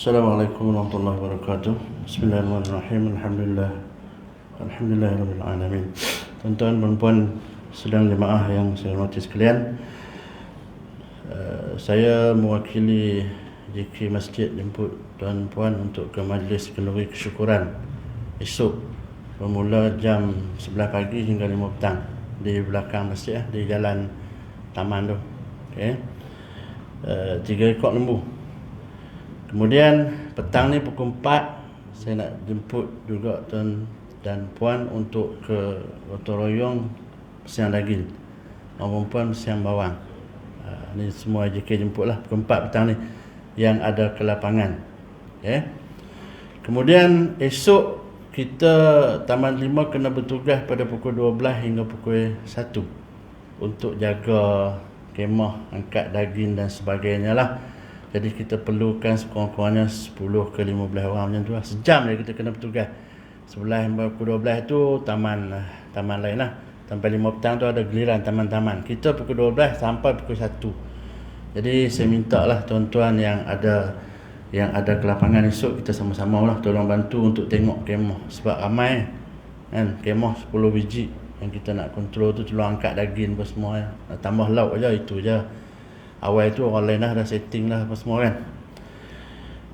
Assalamualaikum warahmatullahi wabarakatuh. Bismillahirrahmanirrahim. Alhamdulillahirabbil alamin. Tuan-tuan dan puan sedang jemaah yang saya hormati sekalian, saya mewakili JK Masjid jemput tuan puan untuk ke majlis kenduri kesyukuran esok bermula jam 11 pagi hingga 5 petang di belakang masjid, di jalan taman tu. Okey. 3 ekor lembu. Kemudian petang ni pukul 4 saya nak jemput juga tuan dan puan untuk ke gotong royong siang daging. Orang perempuan siang bawang. Ni semua JK jemput lah pukul 4 petang ni yang ada ke lapangan. Okay. Kemudian esok kita Taman 5 kena bertugas pada pukul 12 hingga pukul 1 untuk jaga kemah, angkat daging dan sebagainya lah. Jadi kita perlukan sekurang-kurangnya 10 ke 15 orang macam tu lah. Sejam je kita kena bertugas. Sebelah pukul 12 tu taman lain lah. Sampai 5 petang tu ada giliran taman-taman. Kita pukul 12 sampai pukul 1. Jadi saya minta lah tuan-tuan yang ada ke lapangan esok, kita sama-sama lah tolong bantu untuk tengok kemah. Sebab ramai kan, kemah 10 biji yang kita nak kontrol tu, tolong angkat daging apa semua. Tambah lauk je, itu je. Awal tu orang lain dah setting lah apa semua kan.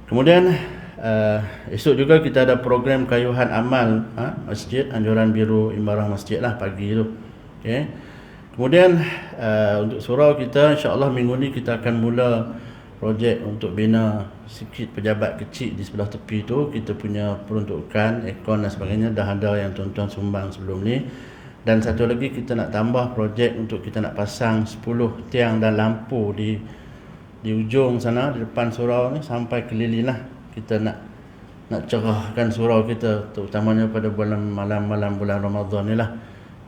Kemudian esok juga kita ada program kayuhan amal masjid, anjuran biru imarah masjid lah pagi tu. Okay. Kemudian untuk surau kita, insyaAllah minggu ni kita akan mula projek untuk bina sikit pejabat kecil di sebelah tepi tu. Kita punya peruntukan, aircon dan sebagainya dah ada yang tuan-tuan sumbang sebelum ni. Dan satu lagi kita nak tambah projek untuk kita nak pasang 10 tiang dan lampu di ujung sana, di depan surau ni sampai keliling lah. Kita nak cerahkan surau kita, terutamanya pada malam-malam bulan Ramadan ni lah.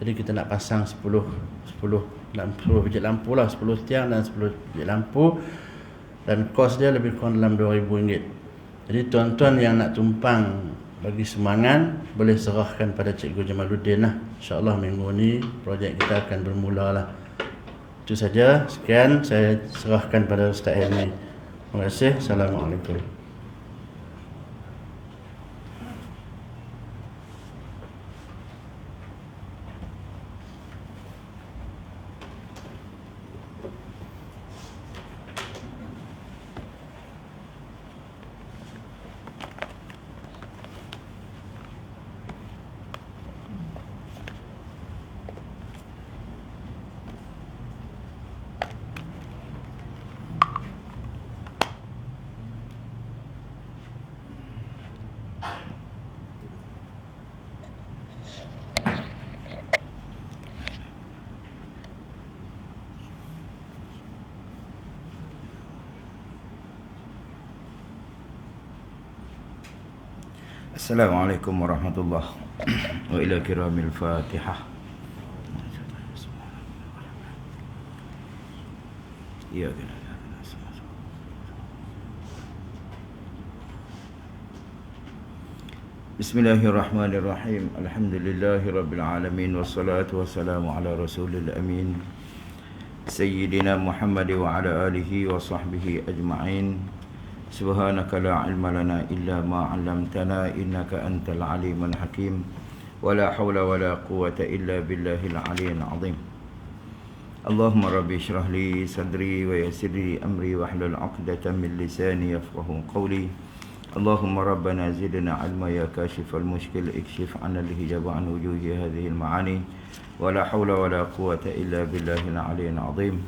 Jadi kita nak pasang 10 biji lampu lah, 10 tiang dan 10 biji lampu, dan kos dia lebih kurang dalam RM2,000. Jadi tuan-tuan yang nak tumpang bagi semangat boleh serahkan pada Cikgu Jamaluddin lah. InsyaAllah minggu ni projek kita akan bermula lah. Itu saja. Sekian, saya serahkan pada Ustaz Helmi. Terima kasih. Assalamualaikum. Assalamualaikum warahmatullahi wa ila kiramil Fatihah. Ya. Bismillahirrahmanirrahim. Alhamdulillahirabbil alamin wassalatu wassalamu ala rasulil amin sayyidina Muhammad wa ala alihi wa sahbihi ajma'in. Subhanaka la ilma lana illa ma 'allamtana innaka antal alimul hakim. Wala hawla wala quwwata illa billahil aliyyil azim. Allahumma rabbi shrah li sadri wa yassir li amri wahlul 'uqdatam min lisani yafqahu qawli. Allahumma rabbana zidna 'ilma ya kashifal mushkil ikshif 'anna al-hijab 'an wujuhi hadhihi al-ma'ani. Wala hawla wala quwwata illa billahil aliyyil azim.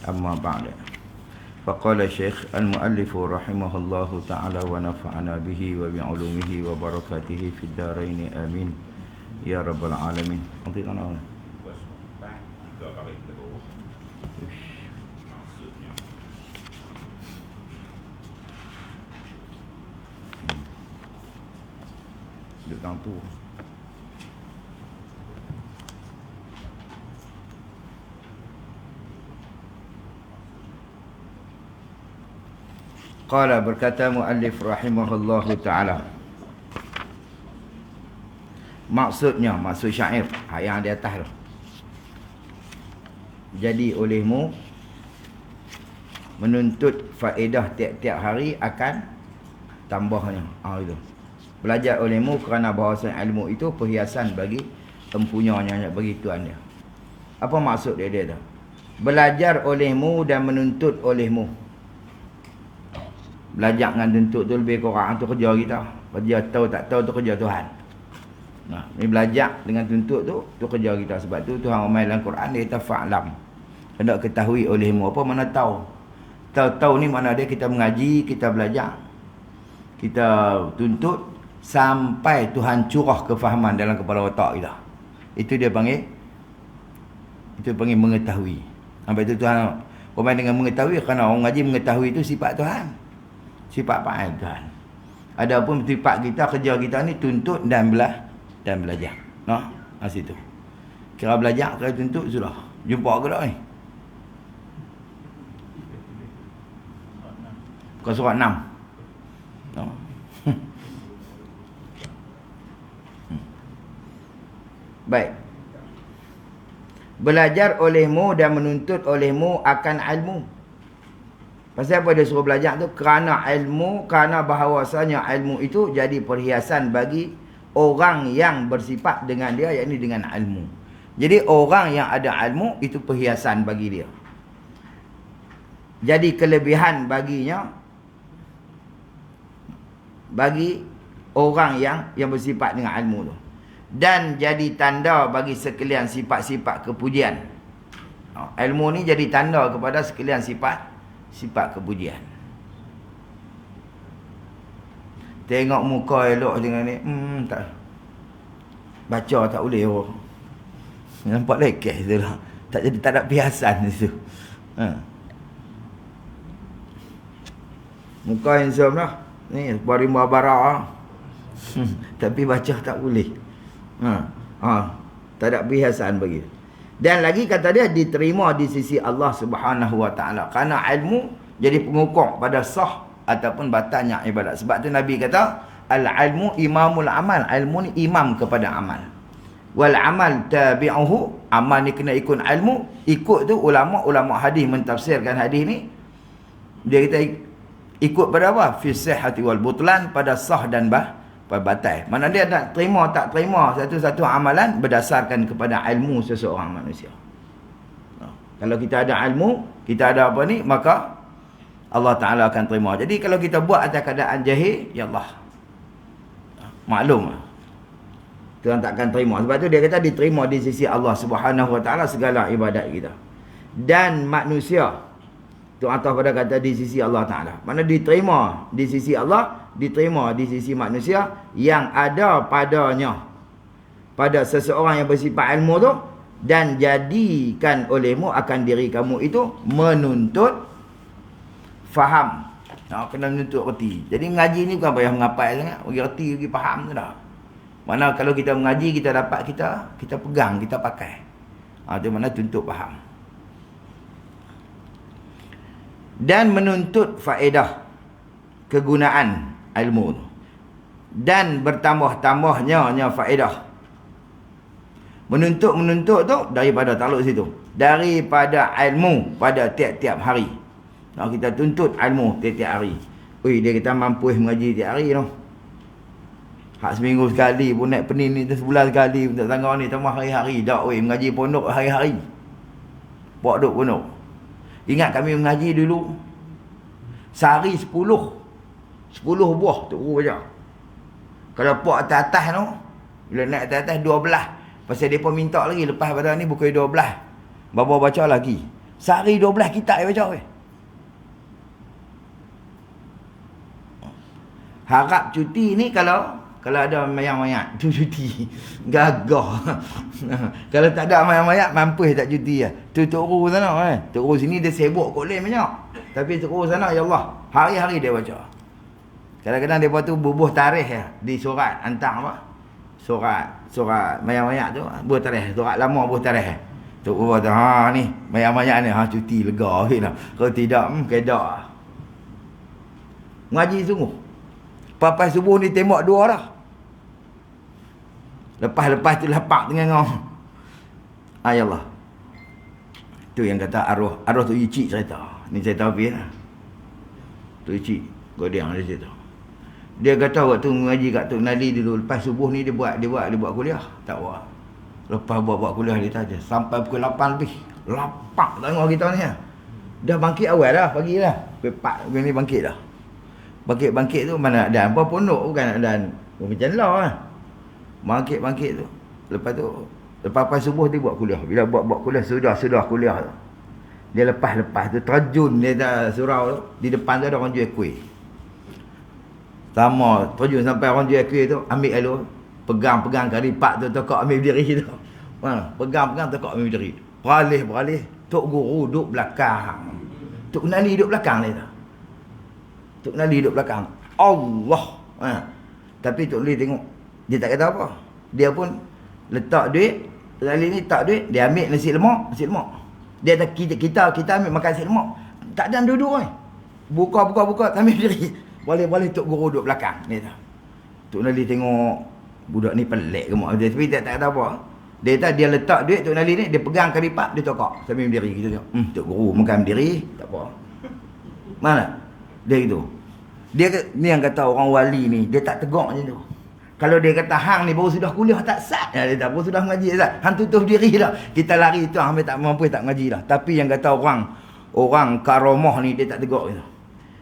Amma ba'da. فقال الشيخ المؤلف رحمه الله تعالى ونفعنا به وبعلومه وبركاته في الدارين آمين يا رب العالمين. Qala, berkata muallif rahimahullahu ta'ala, maksud syair yang di atas tu, jadi olehmu menuntut faedah tiap-tiap hari akan tambahnya. Itu. Belajar olehmu kerana bahawa ilmu itu perhiasan bagi empunyanya, bagi Tuhan dia. Apa maksud dia tu? Belajar olehmu dan menuntut olehmu. Belajar dengan tuntut tu lebih kurang tu kerja kita. Kerja tahu tak tahu tu kerja Tuhan. Nah, ni belajar dengan tuntut tu kerja kita. Sebab tu Tuhan ummah dalam Quran dia kata fa'lam. Hendak ketahui olehmu. Apa mana tahu? Tahu ni mana dia kita mengaji, kita belajar. Kita tuntut sampai Tuhan curah kefahaman dalam kepala otak kita. Itu dia panggil mengetahui. Sampai itu Tuhan ummah dengan mengetahui, kerana orang ngaji mengetahui itu sifat Tuhan. Sifat fa'al Tuhan. Adapun sifat kita, kerja kita ni tuntut dan belajar. Nah, situ. Kira belajar, kira tuntut sudah. Jumpa ke tak ni? Bukan surat 6. No. Baik. Belajar olehmu dan menuntut olehmu akan ilmu. Pasal apa dia suruh belajar tu? Kerana ilmu, kerana bahawasanya ilmu itu jadi perhiasan bagi orang yang bersifat dengan dia, yakni dengan ilmu. Jadi orang yang ada ilmu itu perhiasan bagi dia. Jadi kelebihan baginya bagi orang yang bersifat dengan ilmu tu. Dan jadi tanda bagi sekalian sifat-sifat kepujian. Ilmu ni jadi tanda kepada sekalian sifat kepujian. Tengok muka elok dengan ni, tak baca tak boleh oh. Nampak lekeh tu lah. Tak jadi, tak ada perhiasan tu. Muka handsome lah. Ni barimba bara. Tapi baca tak boleh. Tak ada perhiasan bagi. Dan lagi kata dia diterima di sisi Allah Subhanahu Wa Taala. Kerana ilmu jadi pengukur pada sah ataupun batalnya ibadat. Sebab tu Nabi kata al-ilmu imamul amal. Ilmu ni imam kepada amal. Wal amal tabi'uhu. Amal ni kena ikut ilmu. Ikut tu ulama hadis mentafsirkan hadis ni. Dia kata ikut pada apa? Fi sihhati wal butlan, pada sah dan batal. Mana dia nak terima tak terima satu-satu amalan berdasarkan kepada ilmu seseorang manusia. Kalau kita ada ilmu, kita ada apa ni, maka Allah Ta'ala akan terima. Jadi kalau kita buat atas keadaan jahil, ya Allah, maklum Tuhan takkan terima. Sebab tu dia kata diterima di sisi Allah Subhanahu Wa Ta'ala segala ibadat kita. Dan manusia tu atas pada kata di sisi Allah Ta'ala. Mana diterima di sisi Allah, diterima di sisi manusia yang ada padanya, pada seseorang yang bersifat ilmu tu, dan jadikan olehmu akan diri kamu itu menuntut faham. Kena menuntut reti. Jadi mengaji ni bukan payah mengapai sangat, bagi reti, bagi faham tu dah. Mana kalau kita mengaji, kita dapat, kita pegang, kita pakai. Itu mana tuntut faham. Dan menuntut faedah kegunaan ilmu, dan bertambah-tambahnya faedah. Menuntut tu daripada takluk situ, daripada ilmu pada tiap-tiap hari. Kita tuntut ilmu tiap-tiap hari. Dia kata mampu mengaji tiap hari tu. Hak seminggu sekali pun naik pening ni, sebulan sekali untuk tangga ni, tambah hari-hari. Tak mengaji pondok hari-hari. Buat duk pondok. Ingat kami mengaji dulu, sehari 10 buah tu guru baca. Kalau puak atas-atas tu, bila naik atas-atas 12. Pasal dia pun minta lagi, lepas pada ni buku 12. Bapa baca lagi. Sehari 12 kitab dia baca. Harap cuti ni kalau ada mayat-mayat tu cuti. Gagah. Kalau tak ada mayat-mayat, mampus tak cuti lah. Tu Tok Guru sana. Tok Guru sini dia sibuk kot lain banyak. Tapi Tok Guru sana, ya Allah, hari-hari dia baca. Kadang-kadang dia buat tu bubuh tarikh ya, di surat hantar apa? Surat mayat-mayat tu, bubuh tarikh. Surat lama bubuh tarikh. Tok Guru kata, ni mayat-mayat ni, cuti lega lah. Kalau tidak, kedak. Ngaji sungguh. Papai subuh ni tembak 2 dah. Lepas tu lapak dengan ngau. Ya Allah. Tu yang kata arwah tu Icik cerita. Ni cerita apa ya? Tu Icik Godiang dia cerita. Dia kata waktu mengaji kat Tok Nali dulu, lepas subuh ni dia buat kuliah. Tak buat. Lepas buat kuliah dia tak ada. Sampai pukul 8 lebih. Lapak tengok kita ni. Dah bangkit awal dah pagi dah. Pukul 4 ni bangkit dah. Bangkit tu mana ada apa pondok, bukan ada macam lah kan. Bangkit tu. Lepas subuh dia buat kuliah. Bila buat kuliah sudah kuliah tu. Dia lepas tu terjun dia dah surau tu. Di depan tu ada orang jual kuih. Sama terjun sampai orang jual kuih tu, ambil alu, pegang karipak tu, tekak ambil berdiri tu. Pegang tekak ambil berdiri. Beralih. Tok Guru duduk belakang. Tok Nali duduk belakang dia tu. Tok Nali duduk belakang. Allah. Tapi Tok Nali tengok, dia tak kata apa. Dia pun letak duit. Nali ni tak duit, dia ambil nasi lemak. Dia kata kita ambil makan nasi lemak. Tak ada duduk kan. Buka sambil berdiri. Boleh Tok Guru duduk belakang ni tu. Tok Nali tengok budak ni pelik ke mak dia, tapi tak kata apa. Dia letak duit Tok Nali ni, dia pegang karipak, dia tokak sambil berdiri. Kita tengok, Tok Guru makan berdiri, tak apa. Mana? Dia gitu. Ni yang kata orang wali ni, dia tak tegak macam tu. Kalau dia kata hang ni baru sudah kuliah tak sat, dia tak baru sudah mengaji tak. Hang tutup diri dah. Kita lari tu hang tak mampu tak mengaji dah. Tapi yang kata orang karamah ni dia tak tegak gitu.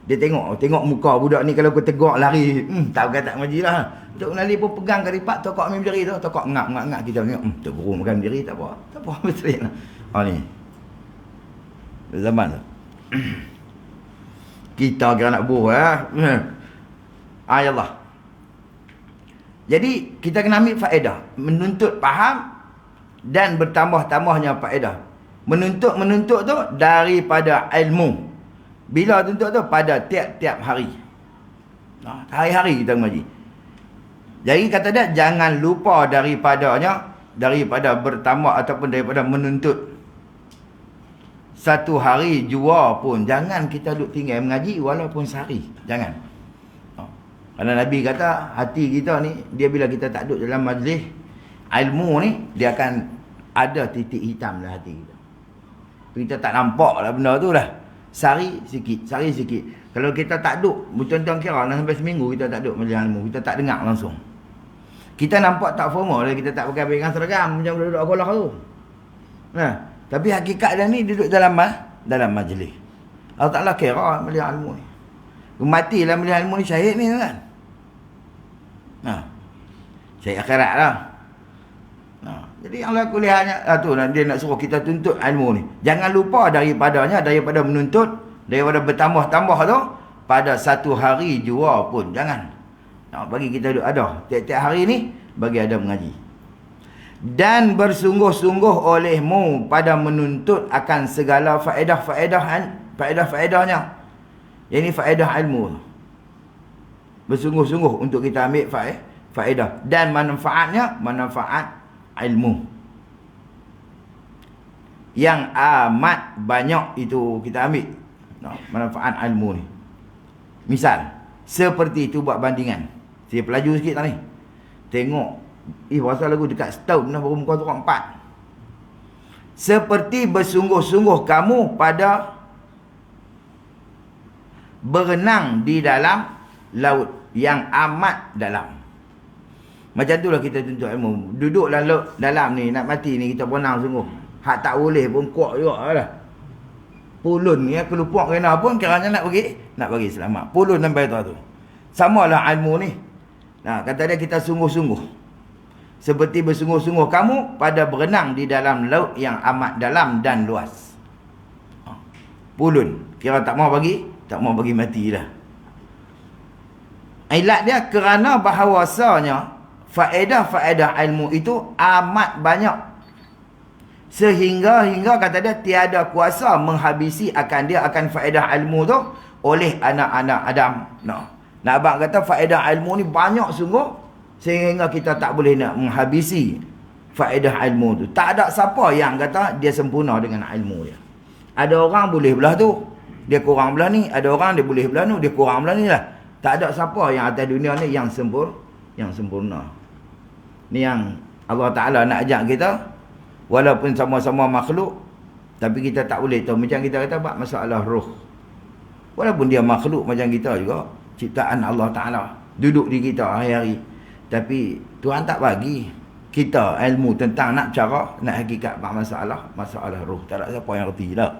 Dia tengok muka budak ni, kalau aku tegak lari, tak kata tak mengaji lah. Tok Nali pun pegang karipak, tokak ambil berdiri tu, tokak ngak kita tengok, Tok Guru makan berdiri tak apa betul lah. Ni. Zaman tu. Kita kira nak buh Allah. Jadi kita kena ambil faedah, menuntut faham dan bertambah-tambahnya faedah. Menuntut tu daripada ilmu. Bila tuntut tu pada tiap-tiap hari. Hari-hari kita mengaji. Jadi kata dia jangan lupa daripada bertambah ataupun daripada menuntut. Satu hari jua pun jangan kita duduk tinggal mengaji walaupun sehari. Jangan. Kerana Nabi kata hati kita ni, dia bila kita tak duduk dalam majlis ilmu ni, dia akan ada titik hitam dalam hati kita. Kita tak nampak lah benda tu lah. Sehari sikit. Kalau kita tak duduk, betul-betul kira sampai seminggu kita tak duduk majlis ilmu, kita tak dengar langsung. Kita nampak tak formal, kita tak pakai pegang seragam macam duduk sekolah tu. Tapi hakikat dia ni duduk dalam majlis. Allah Ta'ala kira majlis ilmu ni. Matilah majlis ilmu ni, syahid ni kan. Syahid akhirat lah. Jadi Allah kuliahnya tu dia nak suruh kita tuntut ilmu ni. Jangan lupa daripada menuntut, daripada bertambah-tambah tu pada satu hari jua pun jangan. Bagi kita duduk ada tiap-tiap hari ni bagi ada mengaji. Dan bersungguh-sungguh olehmu pada menuntut akan segala faedah-faedahnya. Ini faedah ilmu. Bersungguh-sungguh untuk kita ambil faedah dan manfaat ilmu yang amat banyak itu kita ambil. Manfaat ilmu ni. Misal seperti itu, buat bandingan. Saya pelaju sikit tadi. Tengok pasal lagu dekat setahun dah baru muka surah 4. Seperti bersungguh-sungguh kamu pada berenang di dalam laut yang amat dalam. Macam itulah kita tuntut ilmu. Duduk dalam ni, nak mati ni kita berenang sungguh. Hak tak boleh pun kuat juga lah. Pulun ni, kelupak kena pun kiranya nak bagi selamat. Pulun sampai tu. Samalah ilmu ni. Kata dia kita sungguh-sungguh. Seperti bersungguh-sungguh kamu pada berenang di dalam laut yang amat dalam dan luas. Pulun. Kira tak mau bagi mati dah. Ilat dia kerana bahawasanya faedah-faedah ilmu itu amat banyak. Sehingga kata dia tiada kuasa menghabisi akan faedah ilmu tu oleh anak-anak Adam. Nak abang kata faedah ilmu ni banyak sungguh sehingga kita tak boleh nak menghabisi faedah ilmu tu. Tak ada siapa yang kata dia sempurna dengan ilmu dia. Ada orang boleh belah tu, dia kurang belah ni. Ada orang dia boleh belah tu, dia kurang belah ni lah. Tak ada siapa yang atas dunia ni yang sempurna. Ni yang Allah Ta'ala nak ajak kita. Walaupun sama-sama makhluk, tapi kita tak boleh tahu. Macam kita kata masalah roh. Walaupun dia makhluk macam kita juga, ciptaan Allah Ta'ala. duduk di kita hari-hari. Tapi Tuhan tak bagi kita ilmu tentang nak cara, nak hakikat masalah roh. Tak ada siapa yang reti dah.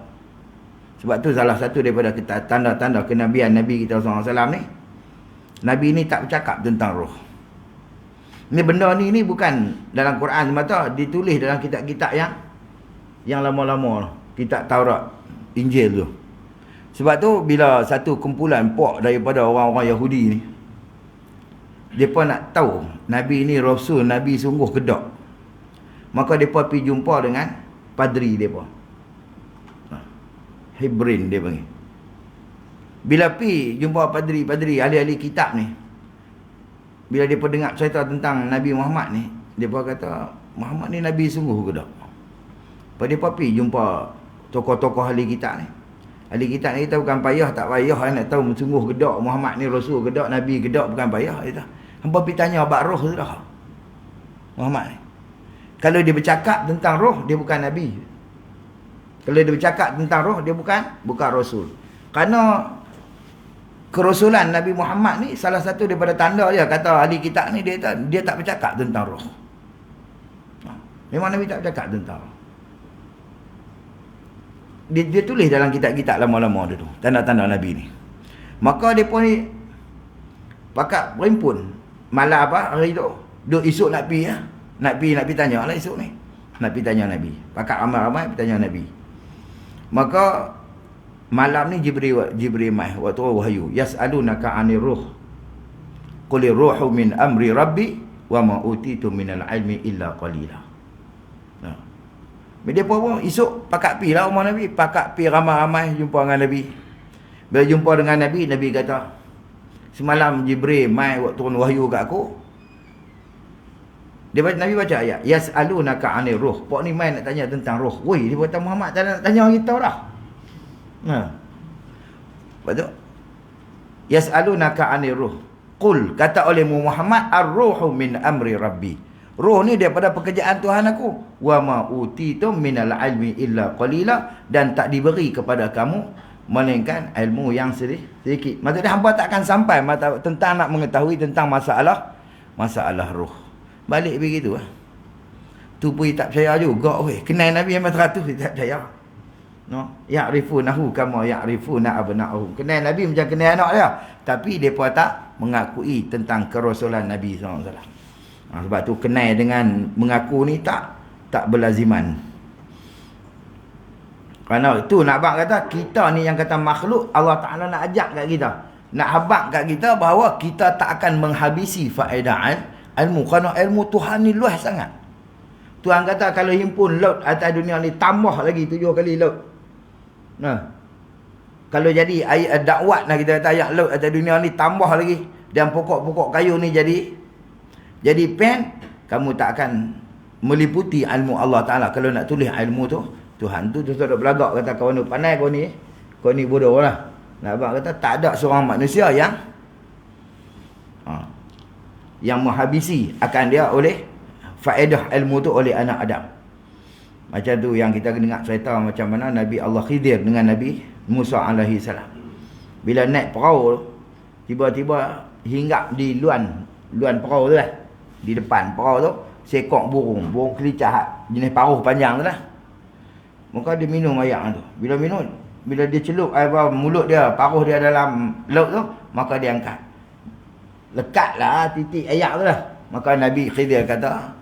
Sebab tu salah satu daripada kita tanda-tanda kenabian Nabi kita SAW ni, Nabi ni tak bercakap tentang roh. Ni benda ni bukan dalam Quran semata, ditulis dalam kitab-kitab yang lama-lama, kitab Taurat, Injil tu. Sebab tu bila satu kumpulan puak daripada orang-orang Yahudi ni, mereka nak tahu Nabi ni Rasul, Nabi sungguh ke tak, maka mereka pergi jumpa dengan padri mereka, Hibrin dia panggil. Bila pergi jumpa padri-padri ahli-ahli kitab ni, bila mereka dengar cerita tentang Nabi Muhammad ni, mereka kata Muhammad ni Nabi sungguh ke tak. Lepas mereka pergi jumpa tokoh-tokoh ahli kitab ni. Ahli kitab ni kita bukan payah, tak payah nak tahu sungguh ke tak Muhammad ni Rasul ke tak, Nabi ke tak, bukan payah. Hampa pergi tanya bab roh tu dah Muhammad ni. Kalau dia bercakap tentang roh, dia bukan Nabi. Kalau dia bercakap tentang roh, dia bukan Rasul. Kerana kerasulan Nabi Muhammad ni salah satu daripada tanda dia, kata ahli kitab ni, dia tak bercakap tentang roh. Memang Nabi tak bercakap tentang roh. Dia tulis dalam kitab-kitab lama-lama tu tanda-tanda Nabi ni. Maka dia pun ni pakat berimpun malam apa hari tu, duk esok nak pergi nak pergi tanya lah esok ni, nak pergi tanya Nabi. Pakat ramai-ramai pergi tanya Nabi. Maka malam ni Jibril mai waktu wahyu, yas'alunaka 'anir ruh qul ruhu min amri rabbi wa ma utitu minal ilmi illa qalila. Dia pun esok pakat pi lah rumah Nabi, pakat pi ramai-ramai jumpa dengan Nabi. Bila jumpa dengan Nabi, Nabi kata, semalam Jibril mai waktu turun wahyu kat aku. Nabi baca ayat, yas'alunaka 'anir ruh. Pok ni mai nak tanya tentang roh. Woi, dia kata Muhammad tak nak tanya kita dah. Lepas tu yas'alunaka 'anir ruh. Qul, kata olehmu Muhammad, ar-ruhu min amri rabbi. Roh ni daripada pekerjaan Tuhan aku. Wa ma utitum minal ilmi illa qalila, dan tak diberi kepada kamu melainkan ilmu yang sedikit. Maksudnya hangpa takkan sampai tentang nak mengetahui tentang masalah roh. Balik begitu tu pun tak percaya juga weh. Kenal Nabi Muhammad 100 tak percaya. No, ya'rifunahu kama ya'rifuna abna'ahum. Kenal Nabi macam kenal anak dia, tapi depa tak mengakui tentang kerasulan Nabi SAW. Sebab tu kenal dengan mengaku ni tak berlaziman. Kerana tu nak abang kata, kita ni yang kata makhluk, Allah Ta'ala nak ajak kat kita, nak habaq kat kita bahawa kita tak akan menghabisi faedah ilmu. Kerana ilmu Tuhan ni luas sangat. Tuhan kata kalau himpun laut atas dunia ni, tambah lagi 7 kali laut. Kalau jadi ayat dakwat lah, kita kata ayat laut atas dunia ni tambah lagi, dan pokok-pokok kayu ni jadi pen, kamu tak akan meliputi ilmu Allah Ta'ala. Kalau nak tulis ilmu tu, Tuhan tu tak berlagak kata kau ni pandai, kau ni bodoh lah. Nak abang kata tak ada seorang manusia yang menghabisi akan dia oleh faedah ilmu tu oleh anak Adam. Macam tu yang kita dengar cerita macam mana Nabi Allah Khidir dengan Nabi Musa alaihi salam. Bila naik perahu, tiba-tiba hinggap di luan perahu tu lah. Di depan perahu tu seekor burung kelicah jenis paruh panjang tu lah. Maka dia minum air tu. Bila dia celup air mulut dia, paruh dia dalam laut tu, maka dia angkat. Lekatlah titik air tu lah. Maka Nabi Khidir kata,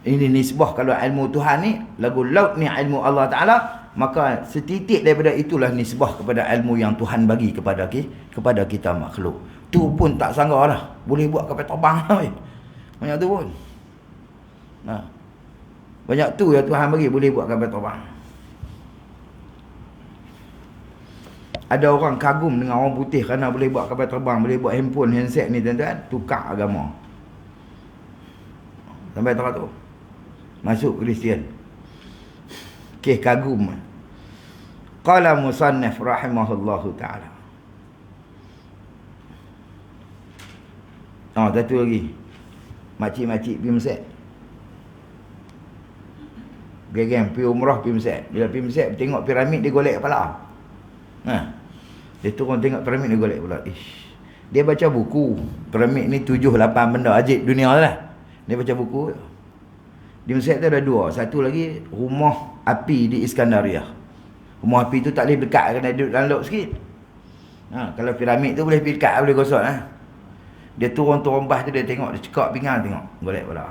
ini nisbah kalau ilmu Tuhan ni, lagu laut ni ilmu Allah Ta'ala, maka setitik daripada itulah nisbah kepada ilmu yang Tuhan bagi kepada kita makhluk. Tu pun tak sangka lah, boleh buat kapal terbang lah. Banyak tu pun. Banyak tu yang Tuhan bagi, boleh buat kapal terbang. Ada orang kagum dengan orang putih kerana boleh buat kapal terbang, boleh buat handset ni tuan-tuan, tukar agama. Sampai tempat tu masuk Kristian. Kagum. Qala musannif rahimahullahu ta'ala. Satu lagi. Makcik-makcik pergi Mesir. Geng-geng pergi umrah pergi Mesir. Bila pergi Mesir, tengok piramid, dia golek kepala. Dia turun tengok piramid, dia golek kepala. Dia baca buku. Piramid ni 7-8 benda ajaib dunia lah. Dia baca buku. Di Mesir tu ada 2. Satu lagi rumah api di Iskandaria. Rumah api tu tak boleh dekat, kena duduk dalam lok sikit. Kalau piramid tu boleh pergi dekat, boleh gosok lah. Dia turun bas tu, dia tengok, dia cekak pinggang, tengok golek pula.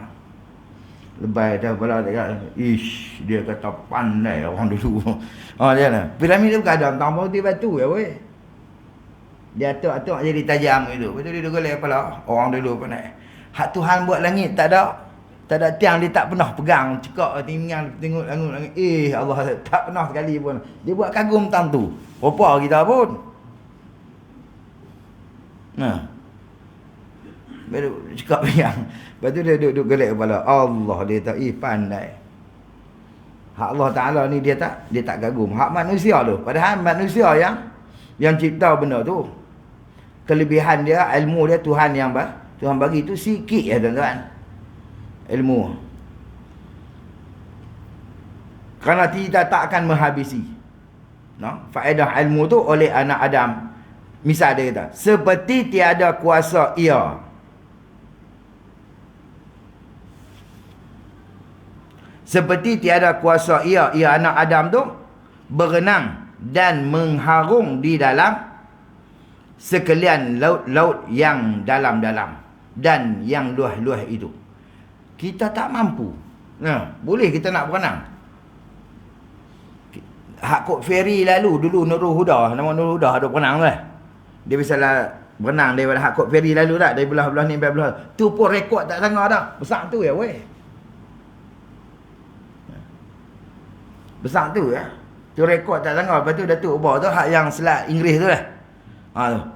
Lebay dah pula dekat. Ish, dia kata pandai orang dulu. Dia lah. Piramid tu bukan ada tambah putih batu ya weh. Dia atuk-atuk jadi tajam gitu. Betul dia golek pula. Orang dulu pandai. Hak Tuhan buat langit tak ada. Tak ada tiang, dia tak pernah pegang, cekak pinggang, tengok langit. Allah tak pernah sekali pun. Dia buat kagum tang tu. Rupa kita pun. Baru cekak pinggang. Lepas tu dia duduk gelak kepala. Allah, dia tak pandai. Hak Allah Ta'ala ni dia tak kagum. Hak manusia tu. Padahal manusia yang cipta benda tu. Kelebihan dia, ilmu dia Tuhan bagi tu sikit ya tuan-tuan. Ilmu. Kerana kita tak akan menghabisi. Faedah ilmu tu oleh anak Adam. Misal dia kata, seperti tiada kuasa ia. Seperti tiada kuasa ia anak Adam tu berenang dan mengharung di dalam sekalian laut-laut yang dalam-dalam dan yang luas-luas itu. Kita tak mampu. Boleh kita nak berenang. Hak kod feri lalu dulu Nurul Huda, nama Nurul Huda ada berenang lah. Dia biasalah berenang daripada hak kod feri lalu tak, dari belah-belah ni belah. Tu pun rekod tak sangat dah. Besar tu ya weh. Besar tu ya. Tu rekod tak sangat. Lepas tu Datuk ubah tu hak yang selat Inggeris tu lah.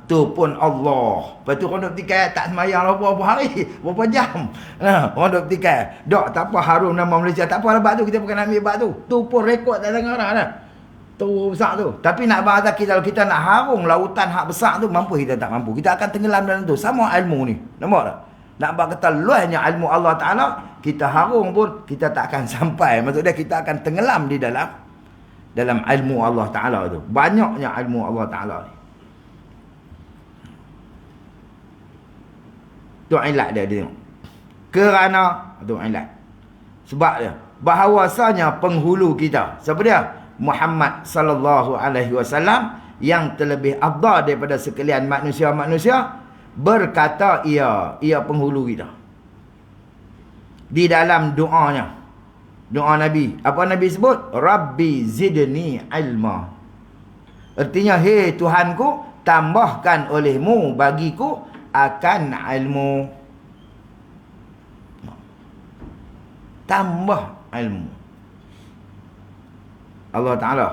Tu pun Allah. Lepas tu orang duk petikai tak semayang berapa hari, berapa jam. Orang duk petikai. Dok tak apa harum nama Malaysia. Tak apa lah bab tu, kita bukan ambil bab tu. Tu pun rekod tak sangat dah. Tu besar tu. Tapi nak bahas kalau kita nak harung lautan hak besar tu, mampu kita tak mampu. Kita akan tenggelam dalam tu. Sama ilmu ni. Nampak tak? Nak bahas kata luasnya ilmu Allah Ta'ala, kita harung pun kita tak akan sampai. Maksudnya kita akan tenggelam di dalam ilmu Allah Ta'ala tu. Banyaknya ilmu Allah Ta'ala ni. Tu ilat dia tengok. Kerana tu ilat. Sebab dia bahawasanya penghulu kita, siapa dia? Muhammad sallallahu alaihi wasallam yang terlebih afdal daripada sekalian manusia-manusia, berkata ia penghulu kita. Di dalam doanya. Doa Nabi. Apa Nabi sebut? Rabbi zidni ilma. Artinya, hei Tuhanku, tambahkan olehmu bagiku akan ilmu. Tambah ilmu. Allah Ta'ala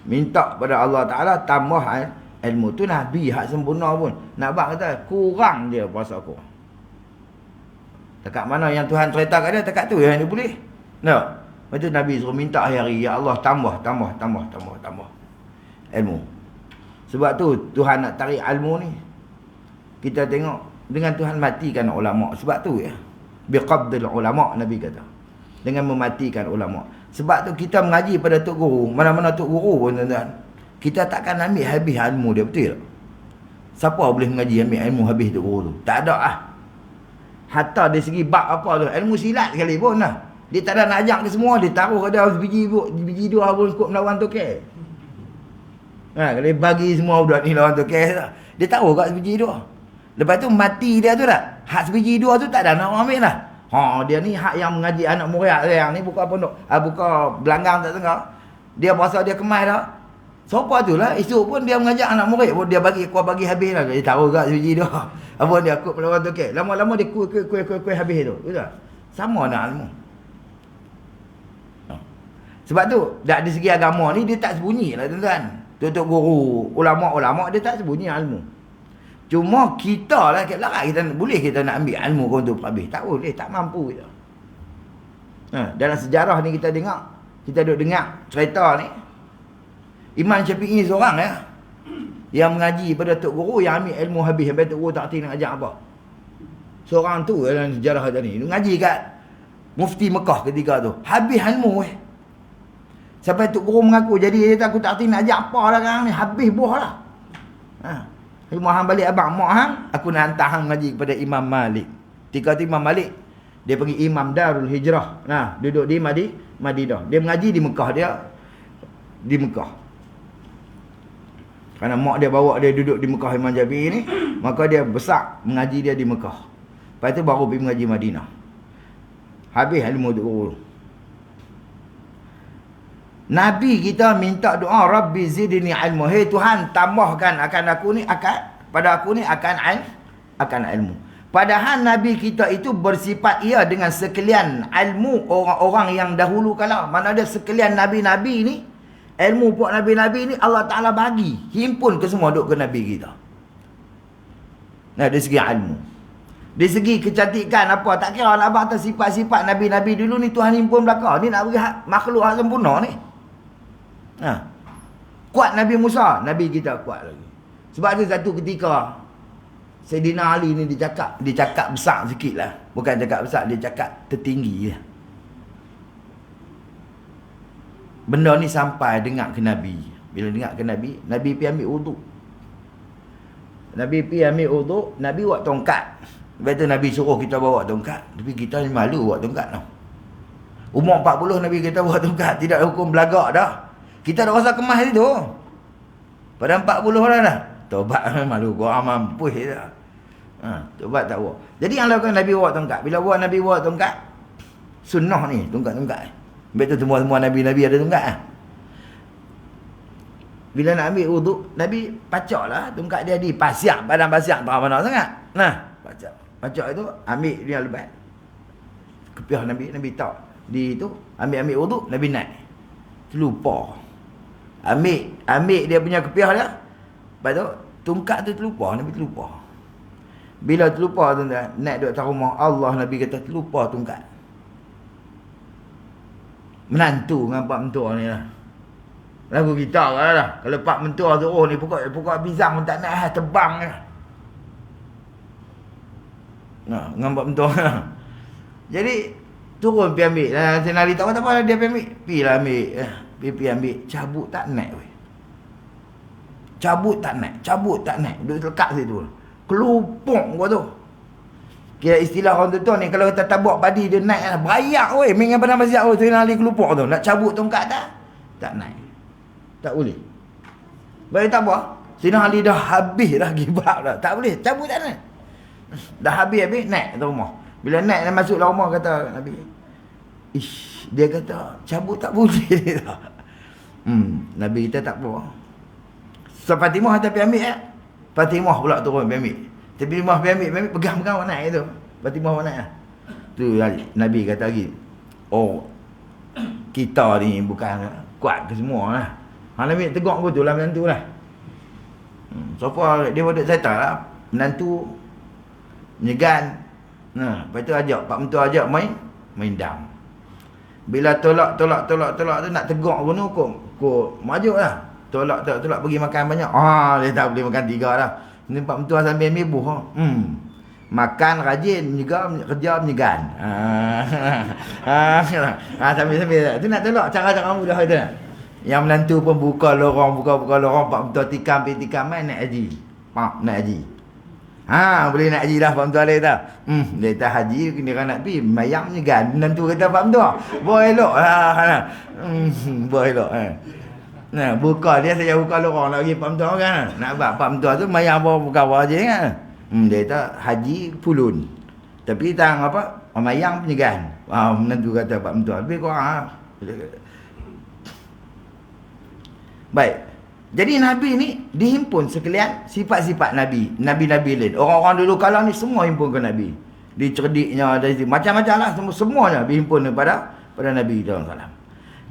minta pada Allah Ta'ala tambah ilmu. Tu Nabi hak sempurna pun. Nak buat kata kurang dia puasa aku. Dekat mana yang Tuhan cerita kat dia, dekat tu yang dia boleh. Lepas tu Nabi suruh minta hari-hari, ya Allah tambah ilmu. Sebab tu Tuhan nak tarik ilmu ni. Kita tengok dengan Tuhan matikan ulama. Sebab tu ya. Biqabdil ulama, Nabi kata. Dengan mematikan ulama. Sebab tu kita mengaji pada Tok Guru. Mana-mana Tok Guru pun tuan-tuan. Kita takkan ambil habis ilmu dia. Betul tak? Siapa boleh mengaji ambil ilmu habis Tok Guru tu? Tak ada lah. Hatta dari segi bab apa tu. Ilmu silat sekali pun lah. Dia tak ada nak ajak ke semua. Dia taruh ada biji dua pun ikut melawan Tokek. Kalau dia bagi semua budak ni lawan Tokek. Dia taruh kat sebiji dua. Lepas tu mati dia tu tak. Hak sebiji dua tu tak ada nak ambil lah. Dia ni hak yang mengaji anak murid yang ni buka pondok. Buka belanggang tak tengok. Dia puasa dia kemas dah. Siapa tu lah. Esok pun dia mengajak anak murid pun dia bagi habis lah. Dia taruh kat sebiji dua. Apa dia kut melawan Tokek. Lama-lama dia kuih habis tu. Betul? Sama nak ilmu. Sebab tu dari segi agama ni dia tak sembunyi lah tuan-tuan. Tok Guru, ulama-ulama dia tak sembunyi ilmu. Cuma kita lah kita boleh kita nak ambil ilmu kau untuk habis. Tak boleh, tak mampu kita. Dalam sejarah ni kita duk dengar cerita ni. Imam Syafi'i seorang ya yang mengaji pada Tok Guru yang ambil ilmu habis sampai Tok Guru tak reti nak ajak apa. Seorang tu dalam sejarah tadi dia ngaji kat Mufti Mekah ketika tu. Habis ilmu Sampai Tok Guru mengaku jadi dia aku tak reti nak ajak apa lah sekarang ni, habis buah lah. Ilmu hang balik abang mak hang, aku nak hantar hang ngaji kepada Imam Malik. Ketika tu Imam Malik dia panggil Imam Darul Hijrah. Nah, duduk di Madinah. Dia mengaji di Mekah di Mekah. Kerana mak dia bawa dia duduk di Mekah Imam Syafi'i ni, maka dia besar mengaji dia di Mekah. Lepas tu baru pergi mengaji Madinah. Habis ilmu tu guru. Nabi kita minta doa, Rabbi zidni ilmu. Hei Tuhan, tambahkan akan aku ni akan ilmu. Padahal Nabi kita itu bersifat ia dengan sekalian ilmu orang-orang yang dahulu kala. Mana ada sekalian Nabi-Nabi ni, ilmu puak Nabi-Nabi ni Allah Ta'ala bagi. Himpun ke semua duk ke Nabi kita. Nah, dari segi ilmu. Dari segi kecantikan apa, tak kira lah abang atas sifat-sifat Nabi-Nabi dulu ni Tuhan himpun belakang. Ni nak beri makhluk hak sempurna ni. Kuat Nabi Musa, Nabi kita kuat lagi. Sebab tu satu ketika Sayyidina Ali ni dia cakap besar sikit lah. Bukan cakap besar, dia cakap tertinggi lah. Benda ni sampai dengar ke Nabi. Bila dengar ke Nabi, Nabi pergi ambil uduk. Nabi buat tongkat. Lepas tu Nabi suruh kita bawa tongkat. Tapi kita ni malu buat tongkat tau. Umur 40 Nabi kita buat tongkat. Tidak ada hukum belagak dah. Kita dah rasa kemas itu. Pada 40 orang dah. Tobat malu korang mampus dah. Tobat tak buat. Jadi yang lakukan Nabi bawa tongkat. Bila Nabi bawa tongkat, sunnah ni tongkat-tongkat. Lepas tu semua Nabi-Nabi ada tongkat lah. Bila nak ambil uduk, Nabi pacak lah tongkat dia di pasir, padang pasir tak mana sangat. Nah, pacak itu ambil dia lebat. Kepiah Nabi tak. Di itu ambil uduk, Nabi naik. Terlupa. Ambil dia punya kepiah dia. Lepas tu tongkat tu terlupa, Nabi terlupa. Bila terlupa tu naik duduk atas rumah Allah, Nabi kata terlupa tongkat. Menantu dengan pak mentua ni lah. Lagu kita lah. Kalau pak mentua tu ni pokok pisang pun tak nak terbang lah. Nah, dengan pak mentua lah. Jadi turun pergi ambil. Senari tak apa-apa dia pergi ambil. Pergi lah ambil. Pergi ambil. Cabut tak naik weh. Cabut tak naik. Duduk lekat situ. Kelupuk gua tu. Kira istilah orang tu ni, kalau kita tabuk padi dia naik lah. Berayak weh. Mengan pada masyarakat weh. Senari kelupuk tu. Nak cabut tongkat tak naik. Tak boleh. Boleh tak apa? Sina Ali dah habis dah gibak dah. Tak boleh. Cabut tak naik. Dah habis naik ke rumah. Bila naik dan masuk dalam rumah kata Nabi. Dia kata cabut tak boleh dia. Nabi kita tak apa. So Fatimah tak pergi ambil Fatimah pula turun pergi ambil. Tapi Fatimah pergi ambil pegang naik tu. Fatimah naik lah. Tu Nabi kata lagi. Oh, kita ni bukan kuat ke semua lah. Nabi tegak aku tu lah menantu lah. Sofa dia buat settle lah. Menantu menyegan. Lepas tu pak mentua ajak main dam. Bila tolak tu nak tegak guna kok maju lah. Tolak pergi makan banyak. Dia tak boleh makan 3 dah. Ni pak mentua sambil mebuh. Makan rajin juga kerja menyegan. Sambil tu nak tolak cara-cara mudah itu. Yang menantu pun buka lorong pak mentua tikam naik haji. Naik haji. Boleh nak haji dah pak mentua dia kata. Dia kata haji kena nak pergi mayang menyegan. Menantu kata pak mentua, boleh elok lah. Boleh elok. Nah, buka dia saja buka lorong nak pergi pak mentua kan. Nak pak mentua tu mayang buka je kan. Dia kata haji pulun. Tapi tang apa? Mayang penyegan. Menantu kata pak mentua, lebih kurang. Baik. Jadi Nabi ni dihimpun sekalian sifat-sifat Nabi. Nabi-Nabi lain. Orang-orang dulu kala ni semua himpun ke Nabi. Dicerdiknya, macam-macam lah. Semuanya dihimpun pada Nabi SAW.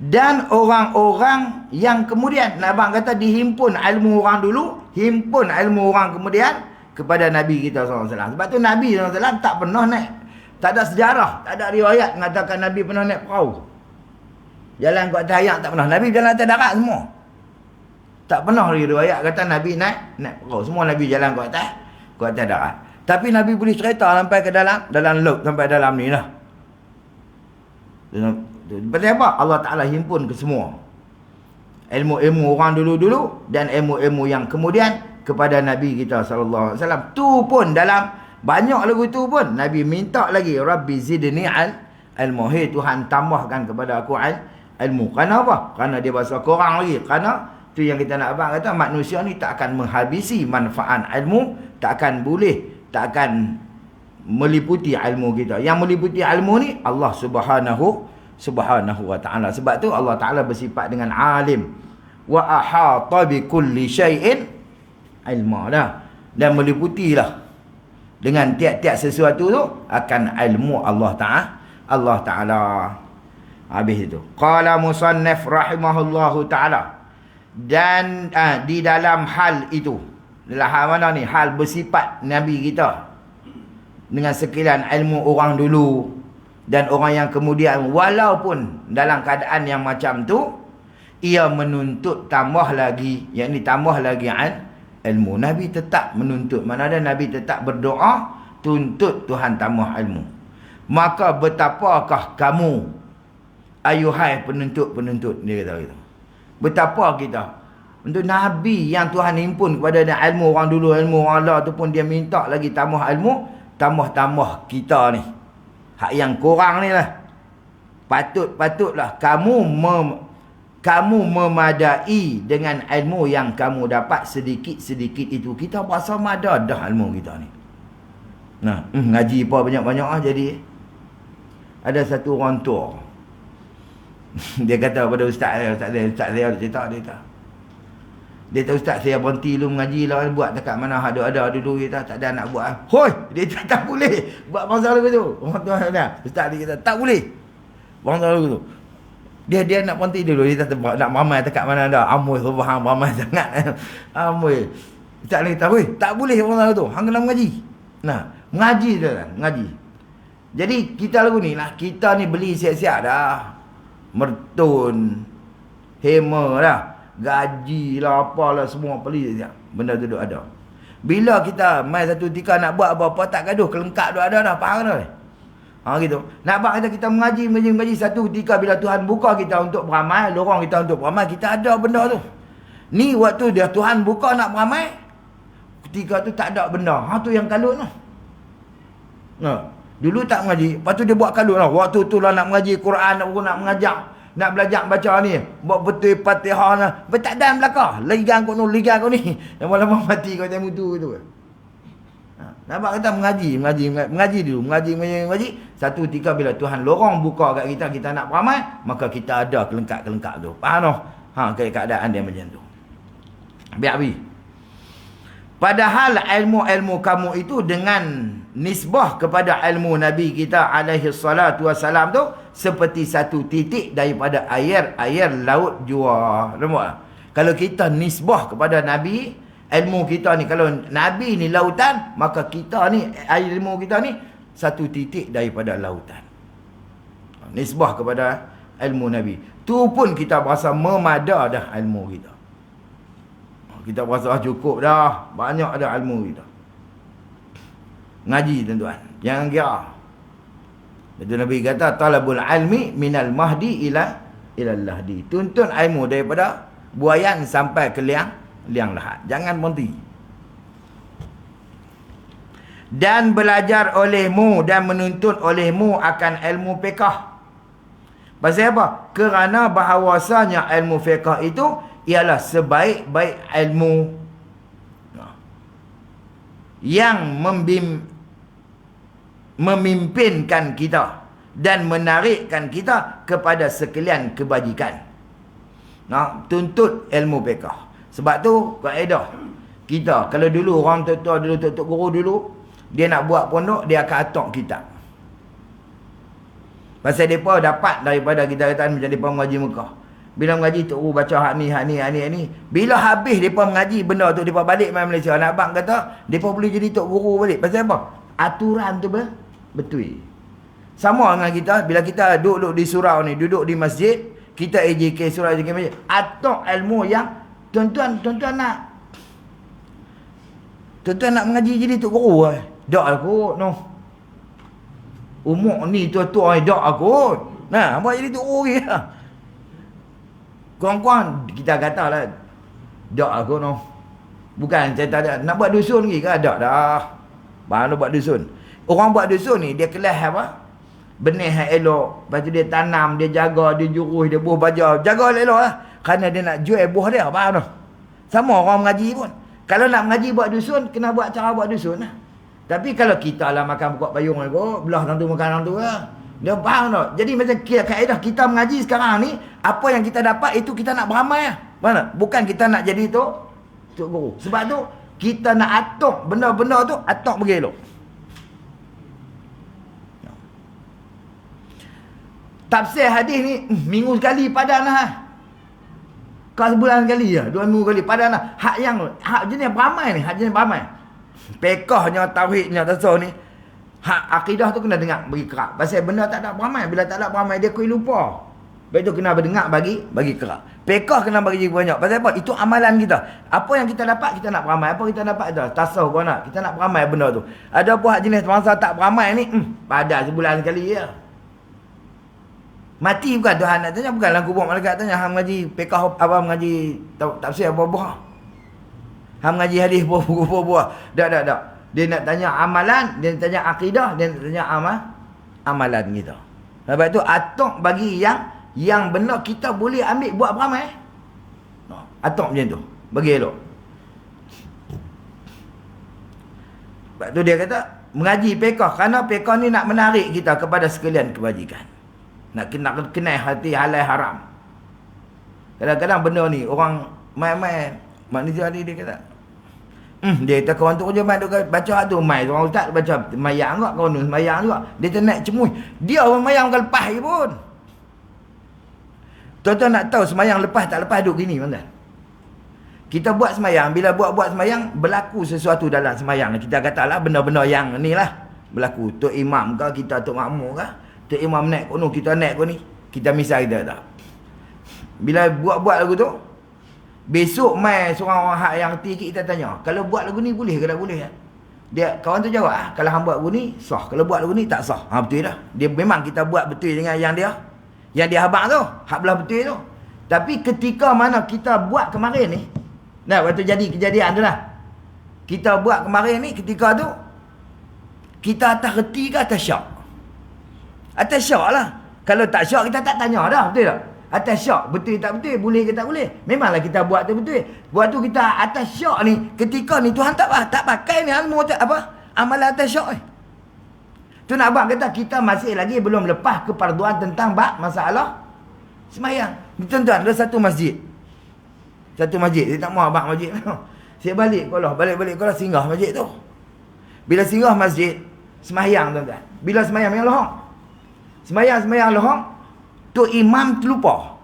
Dan orang-orang yang kemudian, abang kata dihimpun ilmu orang dulu, himpun ilmu orang kemudian kepada Nabi kita SAW. Sebab tu Nabi SAW tak pernah naik. Tak ada sejarah, tak ada riwayat mengatakan Nabi pernah naik perahu. Jalan kat atas air tak pernah. Nabi jalan atas darat semua. Tak pernah riwayat kata Nabi naik perahu. Semua Nabi jalan kat atas darat. Tapi Nabi boleh cerita sampai ke dalam laut, sampai dalam ni lah. Sebab apa? Allah Ta'ala himpun ke semua. Ilmu-ilmu orang dulu-dulu dan ilmu-ilmu yang kemudian kepada Nabi kita sallallahu alaihi wasallam. Tu pun dalam banyak lagu tu pun Nabi minta lagi, Rabbi zidni ilmu. Hai Tuhan, tambahkan kepada aku ilmu. Kerana apa? Kerana dia bahasa kurang lagi. Kerana tu yang kita nak abang kata, manusia ni tak akan menghabisi manfaat ilmu, tak akan meliputi ilmu kita. Yang meliputi ilmu ni Allah subhanahu wa ta'ala. Sebab tu Allah Ta'ala bersifat dengan alim. Wa ahata bi kulli syai'in ilma dah. Dan meliputilah dengan tiap-tiap sesuatu tu akan ilmu Allah Ta'ala. Habis itu. Qala musannif rahimahullahu ta'ala. Dan di dalam hal itu, dalam hal mana ni? Hal bersifat Nabi kita dengan sekalian ilmu orang dulu dan orang yang kemudian, walaupun dalam keadaan yang macam tu, ia menuntut tambah lagi, yakni tambah lagi ilmu. Nabi tetap menuntut. Mana ada Nabi tetap berdoa, tuntut Tuhan tambah ilmu. Maka betapakah kamu, ayuhai penuntut-penuntut, dia kata gitu. Betapa kita untuk Nabi yang Tuhan himpun kepada dia ilmu orang dulu, ilmu orang Allah tu pun dia minta lagi tambah ilmu, tambah kita ni. Hak yang kurang ni lah. Patutlah kamu memadai dengan ilmu yang kamu dapat sedikit-sedikit itu. Kita berasa madah dah ilmu kita ni. Nah, ngaji apa banyak-banyak jadi. Ada satu orang tua. Dia kata kepada ustaz dia cerita. Dia kata, ustaz saya berhenti dulu mengaji lah, buat dekat mana ada dulu kita tak ada nak buat. Hoi, dia kata tak boleh buat bangsa lagu tu. Orang tua dia, ustaz dia kata tak boleh bangsa lagu tu. Dia nak berhenti dulu, dia kata nak ramai dekat mana ada. Amoy subhan ramai sangat. Amoy. Ustaz dia kata, hoi, tak boleh bangsa lagu tu. Hang kena mengaji. Nah, mengaji dah, ngaji. Jadi kita lagu ni lah, kita ni beli siap-siap dah. Mertun, hema dah, gaji lah, apalah semua beli siap. Benda tu ada. Bila kita mai satu tika nak buat apa-apa tak gaduh, kelengkap ada dah, faham dah. Gitu. Nak buat kita mengaji satu ketika bila Tuhan buka kita untuk beramal, lorong kita untuk beramal, kita ada benda tu. Ni waktu dia Tuhan buka nak beramal, ketika tu tak ada benda. Tu yang kalut tu. Dulu tak mengaji, lepas tu dia buat kalut lah. Waktu tu lah nak mengaji Quran, nak mengajar, nak belajar baca ni, buat betul Fatihah lah. Tak ada belakang. Ligang kau ni. Lama-lama mati kau temu tu. Nampak kata mengaji dulu. Mengaji. Satu ketika bila Tuhan lorong buka kat kita nak beramal, maka kita ada kelengkap-kelengkap tu. Faham tak? Keadaan dia macam tu. Biar. Padahal ilmu-ilmu kamu itu dengan nisbah kepada ilmu Nabi kita alaihi salatu wassalam tu seperti satu titik daripada air laut jua. Nampak? Kalau kita nisbah kepada Nabi, ilmu kita ni, kalau Nabi ni lautan, maka kita ni, ilmu kita ni satu titik daripada lautan. Nisbah kepada ilmu Nabi. Tu pun kita berasa memada dah ilmu kita. Kita berasa cukup dah, banyak dah ilmu kita. Ngaji tuan-tuan, jangan kira. Itu Nabi kata talabul ilmi minal mahdi ila lahdi. Tuntun ilmu daripada buayan sampai ke liang lahat. Jangan berhenti. Dan belajar olehmu dan menuntut olehmu akan ilmu fiqh. Pasal apa? Kerana bahawasanya ilmu fiqh itu ialah sebaik-baik ilmu yang memimpinkan kita dan menarikkan kita kepada sekalian kebajikan. Tuntut ilmu fiqh. Sebab tu kaedah kita, kalau dulu orang tua dulu, tok guru dulu, dia nak buat pondok, dia akan atok kitab. Pasal mereka dapat daripada kita kata macam mereka mengaji Mekah. Bila mengaji tu baca hak ni. Bila habis mereka mengaji benda tu, mereka balik main Malaysia. Nak abang kata mereka boleh jadi tok guru balik. Pasal apa? Aturan tu betul. Sama dengan kita, bila kita duduk di surau ni, duduk di masjid, kita AJK surau AJK masjid, atok ilmu yang tuan-tuan nak mengaji jadi tok guru. Tak aku umur ni tua-tua tak aku. Buat jadi tok guru lah. Kawan-kawan kita kata lah, tak aku Bukan saya tak ada nak buat dusun lagi ke, ada dah. Baru buat dusun. Orang buat dusun ni dia kelas apa? Benih yang elok. Lepas tu dia tanam, dia jaga, dia jurus, dia buah baja. Jaga elok lah. Kerana dia nak jual buah dia. Faham tu? Sama orang mengaji pun. Kalau nak mengaji buat dusun, kena buat cara buat dusun lah. Tapi kalau kita lah makan pokok payung ni, belah tentu makan tentu lah. Dia faham tak? Jadi macam kaedah kita mengaji sekarang ni, apa yang kita dapat itu kita nak beramai lah. Mana? Bukan kita nak jadi tu guru. Sebab tu kita nak atok benda-benda tu, atok pergi elok. Tafsir hadis ni minggu sekali padan lah. Kau sebulan sekali lah, 2 minggu sekali padan lah. Hak jenis beramai ni, hak jenis beramai. Pekahnya, tauhidnya, tasawuf ni, hak akidah tu kena dengar bagi kerak. Pasal benda tak ada beramai. Bila tak ada beramai dia kui lupa. Lepas tu kena berdengar bagi kerak. Pekah kena bagi banyak. Pasal apa? Itu amalan kita. Apa yang kita dapat kita nak beramai. Apa kita dapat dah tasawuf kau nak. Kita nak beramai benda tu. Ada apa hak jenis bangsa tak beramai ni? Padan sebulan sekali je. Mati bukan Tuhan nak tanya, bukan dalam kubur malaikat tanya hang mengaji pekah apa, mengaji tafsir apa-apa. Hang mengaji hadis apa-apa. Tak. Dia nak tanya amalan, dia nak tanya akidah, dia nak tanya amalan kita. Lepas tu atok bagi yang benar kita boleh ambil buat beramai. Atok macam tu. Bagi elok. Lepas tu dia kata mengaji pekah, kerana pekah ni nak menarik kita kepada sekalian kebajikan. Nak kenal hati halal haram. Kadang-kadang benda ni orang main-main manusia ni dia kata dia kata kawan tu je main baca tu main orang ustaz baca mayang juga, kawan tu mayang juga, dia ternak cemui, dia orang mayang bukan lepas je pun. Tuan-tuan nak tahu semayang lepas tak lepas duduk gini tuan-tuan. Kita buat semayang, bila buat semayang berlaku sesuatu dalam semayang, kita katalah benda-benda yang ni lah berlaku. Tok imam ke, kita tok makmur ke, tok imam naik kono, kita naik kono ni, kita misal kita tak. Bila buat lagu tu, besok mai seorang orang hak yang reti kita tanya, kalau buat lagu ni boleh ke tak boleh? Dia kawan tu jawab, kalau hang buat lagu ni sah, kalau buat lagu ni tak sah. Betul dah. Dia memang kita buat betul dengan yang dia habaq tu, hak belah betul tu. Tapi ketika mana kita buat kemarin ni, nah waktu jadi kejadian tu lah, kita buat kemarin ni, ketika tu kita atas reti ke atas syak? Atas syak lah. Kalau tak syak kita tak tanya dah, betul tak? Atas syak, betul tak betul, boleh ke tak boleh. Memanglah kita buat tu betul. Buat tu kita atas syak ni, ketika ni Tuhan tak pakai ni amalan atas syak ni. Tu nak abang kata kita masih lagi belum lepas keparduan tentang masalah semayang. Tuan-tuan, ada satu masjid. Dia tak mau abang masjid. Saya balik kalau singgah masjid tu. Bila singgah masjid, semayang tuan-tuan. Bila semayang lohong. Semayang lohong, tu imam terlupa.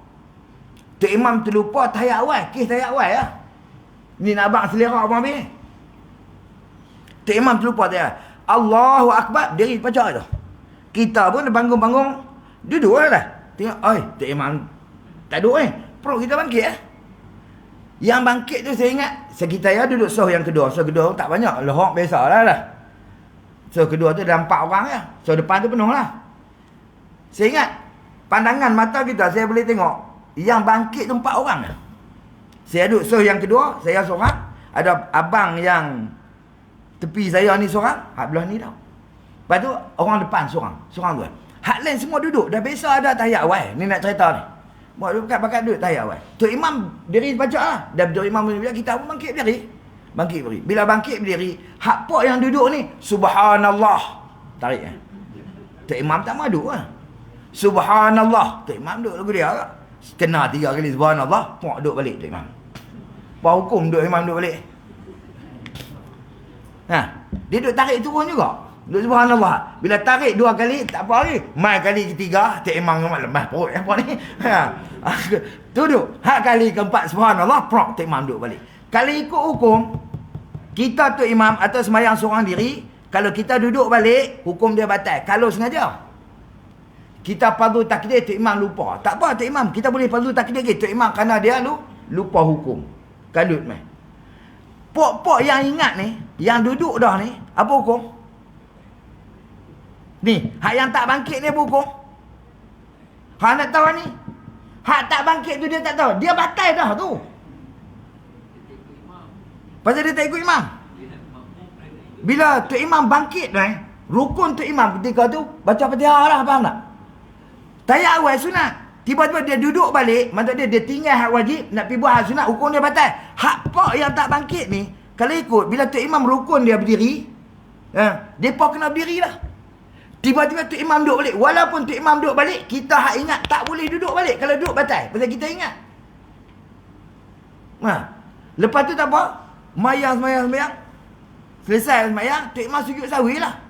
Tahiyat awal, kes tahiyat awal lah. Ni nak abang selera abang habis. Tu imam terlupa tahiyat. Allahu Akbar, diri baca tu. Kita pun bangun-bangun, duduk lah. Tengok, tu imam tak duduk perut kita bangkit Yang bangkit tu saya ingat, kita ya duduk soh yang kedua. Soh kedua tak banyak, lohok biasalah lah. Soh kedua tu ada 4 orang ya. Soh depan tu penuh lah. Saya ingat, pandangan mata kita, saya boleh tengok, yang bangkit tu 4 orang. Saya duduk soh yang kedua, saya seorang. Ada abang yang tepi saya ni seorang, hak belah ni tau. Lepas tu orang depan seorang tu. Hak lain semua duduk, dah biasa ada tahiyat awal. Ni nak cerita ni. Buat bakat duduk tahiyat awal. Tu imam diri baca lah. Dah tu imam bila kita pun bangkit berdiri. Bila bangkit berdiri, hak pak yang duduk ni subhanallah. Tarik tu imam tak madu lah. Subhanallah. Tu imam duduk lagu dia lah. Kena 3 kali subhanallah, pak duduk balik tu imam. Apa hukum imam duduk balik? Dia duduk tarik turun juga. Duduk subhanallah. Bila tarik 2 kali tak apa lagi. Mai kali ketiga tak imam lemas perut apa ni. Duduk. Hak kali keempat subhanallah, prok tak imam duduk balik. Kalau ikut hukum kita tu imam atau sembahyang seorang diri, kalau kita duduk balik hukum dia batal. Kalau sengaja kita fardu takdir tu imam lupa, tak apa tu imam, kita boleh fardu takdir tu imam kerana dia lupa hukum. Kalut mai. Pok-pok yang ingat ni, yang duduk dah ni, apa hukum? Ni, hak yang tak bangkit ni apa hukum? Hak nak tahu ni? Hak tak bangkit tu dia tak tahu. Dia batal dah tu. Pasal dia tak ikut imam. Bila Tok Imam bangkit tu rukun Tok Imam ketika tu baca Fatihah lah, faham tak? Tayat awal sunat. Tiba-tiba dia duduk balik, maksud dia tinggal hak wajib, nak pergi buat hak sunat, hukum dia batal. Hak pak yang tak bangkit ni, kalau ikut, bila Tok Imam rukun dia berdiri, mereka kena berdiri lah. Tiba-tiba Tok Imam duduk balik. Walaupun Tok Imam duduk balik, kita hak ingat tak boleh duduk balik. Kalau duduk batal, pasal kita ingat. Lepas tu tak apa, sembahyang. Selesai sembahyang, Tok Imam sujud sahwi lah.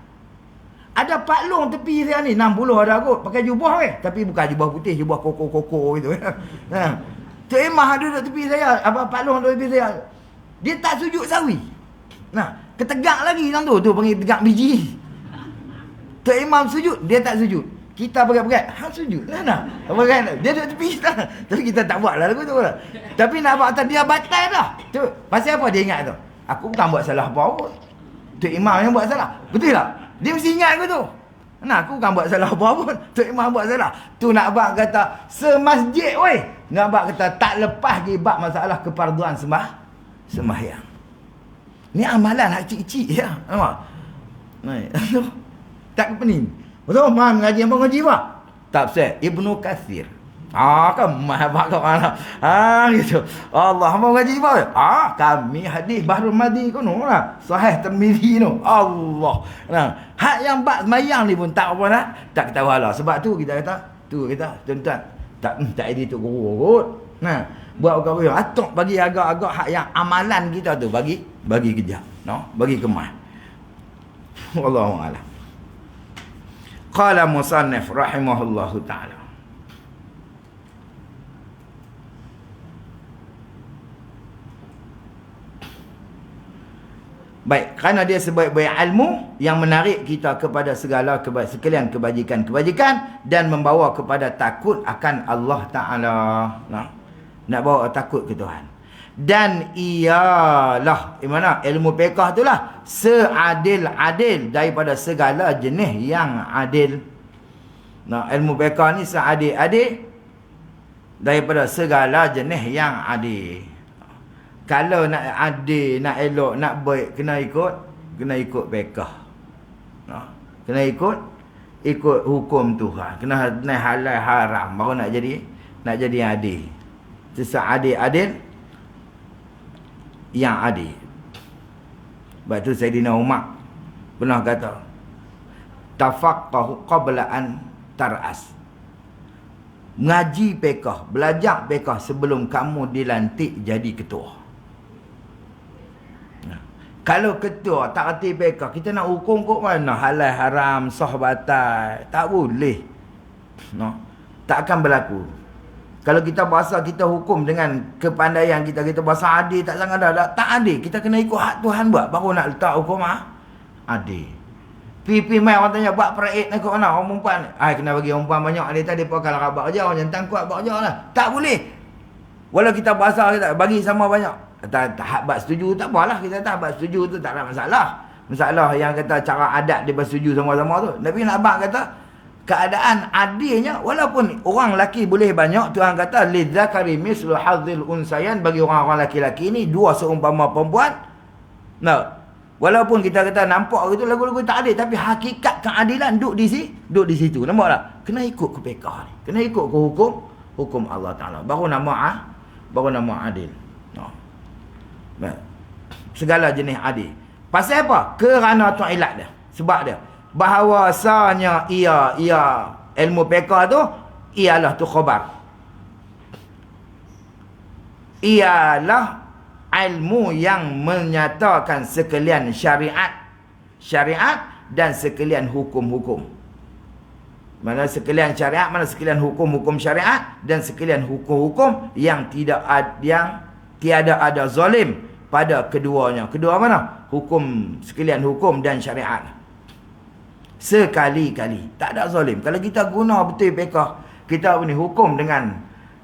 Ada Pak Long tepi saya ni, 60 ada kot, pakai jubah tapi bukan jubah putih, jubah koko-koko gitu. Tok Imam duduk tepi saya, Pak Long duduk tepi saya. Dia tak sujud sahwi. Ketegak lagi yang tu panggil tegak biji. Tok Imam sujud, dia tak sujud. Kita berat-berat, hang sujud lah dia duduk tepi lah. Tapi kita tak buat lah lagu tu lah. Tapi nak buat dia batal dah. Tu, pasal apa dia ingat tu? Aku bukan buat salah apa pun. Tok Imam yang buat salah. Betul tak? Dia mesti ingat aku tu. Aku bukan buat salah apa pun. Tok Imam buat salah. Tu nak bak kata semasjid weh. Nak bak kata tak lepas ke bab masalah kefarduan sembahyang. Ni amalan hak cik-cik ya. Nampak? Tak pening. Betul, mam ngaji apa ngaji apa? Tafsir Ibnu Katsir. Kan mahab kau mana? Gitu. Allah mau ngaji apa? Kami hadis Bahrul Madi kono lah. Sahih Tirmizi tu. Allah. Hak yang bab sembahyang ni pun tak apa nak. Tak ketawa lah. Sebab tu kita kata, tuan-tuan, tak edit tu guru kot. Buat perkara atok bagi agak-agak hak yang amalan kita tu bagi kejap, bagi kemas. Wallahu a'lam. Qala musannif rahimahullahu ta'ala. Baik, kerana dia sebaik-baik ilmu yang menarik kita kepada segala sekalian kebajikan-kebajikan dan membawa kepada takut akan Allah Ta'ala. Nak bawa takut ke Tuhan. Dan ialah ilmu fiqh itulah seadil-adil daripada segala jenis yang adil. Ilmu fiqh ni seadil-adil daripada segala jenis yang adil. Kalau nak adil, nak elok, nak baik, kena ikut fiqh. Kena ikut hukum Tuhan. Kena halal haram baru nak jadi adil. Seadil-adil yang adil. Sebab tu Sayyidina Umar pernah kata, tafaqqahu qabla an tar'as. Ngaji fiqh, belajar fiqh sebelum kamu dilantik jadi ketua. Kalau ketua tak reti fiqh, kita nak hukum kok mana? Halal haram, sah batal, tak boleh. Tak akan berlaku. Kalau kita bahasa kita hukum dengan kepandaian kita bahasa adil tak sangat ada. Tak adil. Kita kena ikut hak Tuhan buat. Baru nak letak hukum adil. Pipi mai orang tanya buat peraid nak ikut mana? Orang perempuan. Kena bagi orang perempuan banyak. Dia tadi pakai lah rabak je. Orang jantan kuat buat je lah. Tak boleh. Walau kita bahasa kita bagi sama banyak. Tak buat setuju tak apalah. Kita tak buat setuju tu tak ada masalah. Masalah yang kata cara adat dia bersetuju sama-sama tu. Tapi nak buat kata keadaan adilnya, walaupun orang lelaki boleh banyak, Tuhan kata lidzakari mislu hadzil unsayan, bagi orang-orang lelaki-lelaki ni dua seumpama perempuan. Walaupun kita kata nampak gitu lagu-lagu tak adil, tapi hakikat keadilan duduk di situ. Nampak tak? Kena ikut ke fiqh ni. Kena ikut ke hukum Allah Taala. Baru nama adil. Segala jenis adil. Pasal apa? Kerana tu ilat dia. Sebab dia bahawasanya ia ilmu fiqh tu ialah tu khabar. Ialah ilmu yang menyatakan sekalian syariat dan sekalian hukum-hukum. Mana sekalian syariat, mana sekalian hukum-hukum syariat dan sekalian hukum-hukum yang tiada ada zalim pada keduanya. Kedua mana? Sekalian hukum dan syariat. Sekali-kali tak ada zalim. Kalau kita guna betul fiqh, kita ni hukum dengan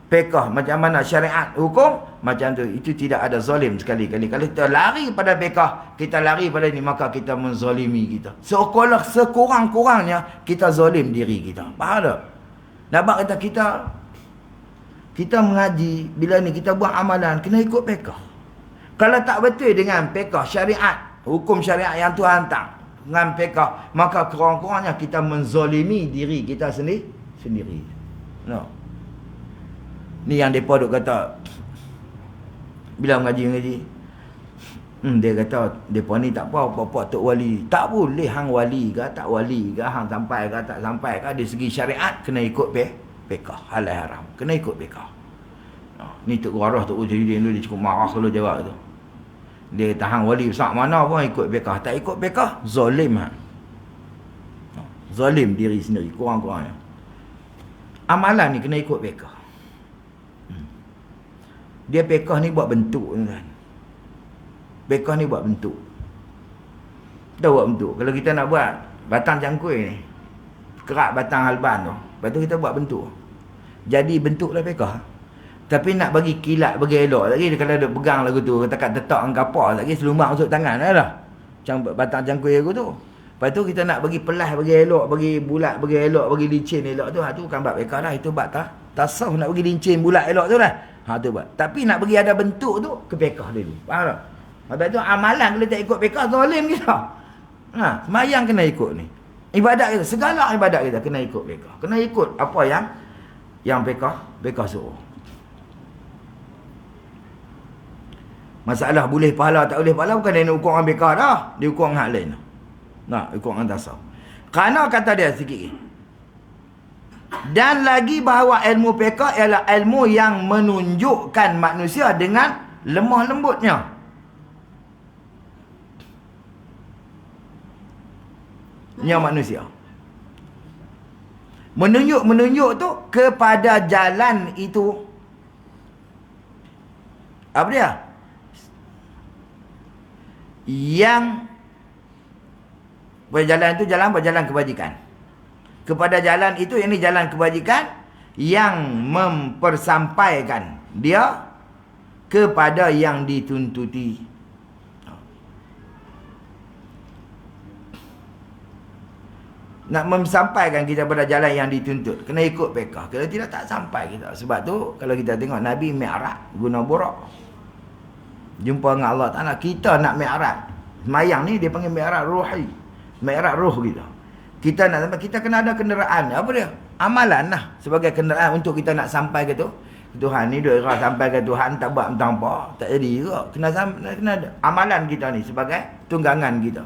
fiqh macam mana syariat hukum, macam tu, itu tidak ada zalim sekali-kali. Kalau kita lari pada fiqh, kita lari pada ni, maka kita menzalimi kita. Seolah sekurang-kurangnya kita zalim diri kita. Faham tak? Nampak kata kita mengaji, bila ni kita buat amalan kena ikut fiqh. Kalau tak betul dengan fiqh syariat, hukum syariat yang Tuhan hantar dengan fiqh, maka kurang-kurangnya kita menzalimi diri kita sendiri. No. Ni yang depa duk kata bila mengaji. Dia kata depa ni tak apa tok wali. Tak boleh hang wali ke tak wali ke, hang sampai ke tak sampai ke, dari segi syariat kena ikut fiqh halal haram. Kena ikut fiqh. Ni Tok Warah Tok Ujudin dia cukup marah kalau jawab tu. Dia kata hang wali besar mana pun ikut fiqh. Tak ikut fiqh, zalim hang. Zalim diri sendiri kurang-kurangnya. Amalan ni kena ikut fiqh. Dia fiqh ni buat bentuk kan. Fiqh ni buat bentuk. Dah buat bentuk. Kalau kita nak buat batang jangkui ni, kerak batang halban tu, lepas tu kita buat bentuk. Jadi bentuklah fiqh. Tapi nak bagi kilat, bagi elok lagi, kalau ada pegang lagu tu, tekat tetak dengan kapal lagi, selumbang masuk tangan dah. Macam batang jangkui aku tu. Lepas tu kita nak bagi pelah, bagi elok, bagi bulat, bagi elok, bagi licin elok tu, tu bukan bab fiqh dah. Itu bab tasawuf, nak bagi licin, bulat, elok tu lah. Tu buat. Tapi nak bagi ada bentuk tu, ke fiqh dulu. Faham tak? Lepas tu amalan kalau tak ikut fiqh, zalim kita. Semayang kena ikut ni. Ibadat kita, segala ibadat kita kena ikut fiqh. Kena ikut apa yang fiqh suruh. Masalah boleh pahala tak boleh pahala bukan dia nak ukur dengan fiqh dah. Dia ukur dengan hal lain. Ukur dengan tasawuf. Kerana kata dia sikit. Dan lagi bahawa ilmu fiqh ialah ilmu yang menunjukkan manusia dengan lemah lembutnya. Manusia. Menunjuk tu kepada jalan itu. Apa dia? Yang berjalan itu jalan kebajikan. Kepada jalan itu, ini jalan kebajikan yang mempersampaikan dia kepada yang dituntuti. Nak memsampaikan kita pada jalan yang dituntut, kena ikut fiqh. Kalau tidak, tak sampai kita. Sebab tu kalau kita tengok Nabi Mi'raj guna burak, jumpa dengan Allah Ta'ala. Kita nak Mi'raj, semayang ni dia panggil Mi'raj ruhi, Mi'raj ruh kita. Kita nak sampai, kita kena ada kenderaan. Apa dia? Amalan lah sebagai kenderaan untuk kita nak sampai ke tu. Tuhan ni dia sampai ke Tuhan, tak buat tentang apa, tak jadi juga. Kena ada amalan kita ni sebagai tunggangan kita,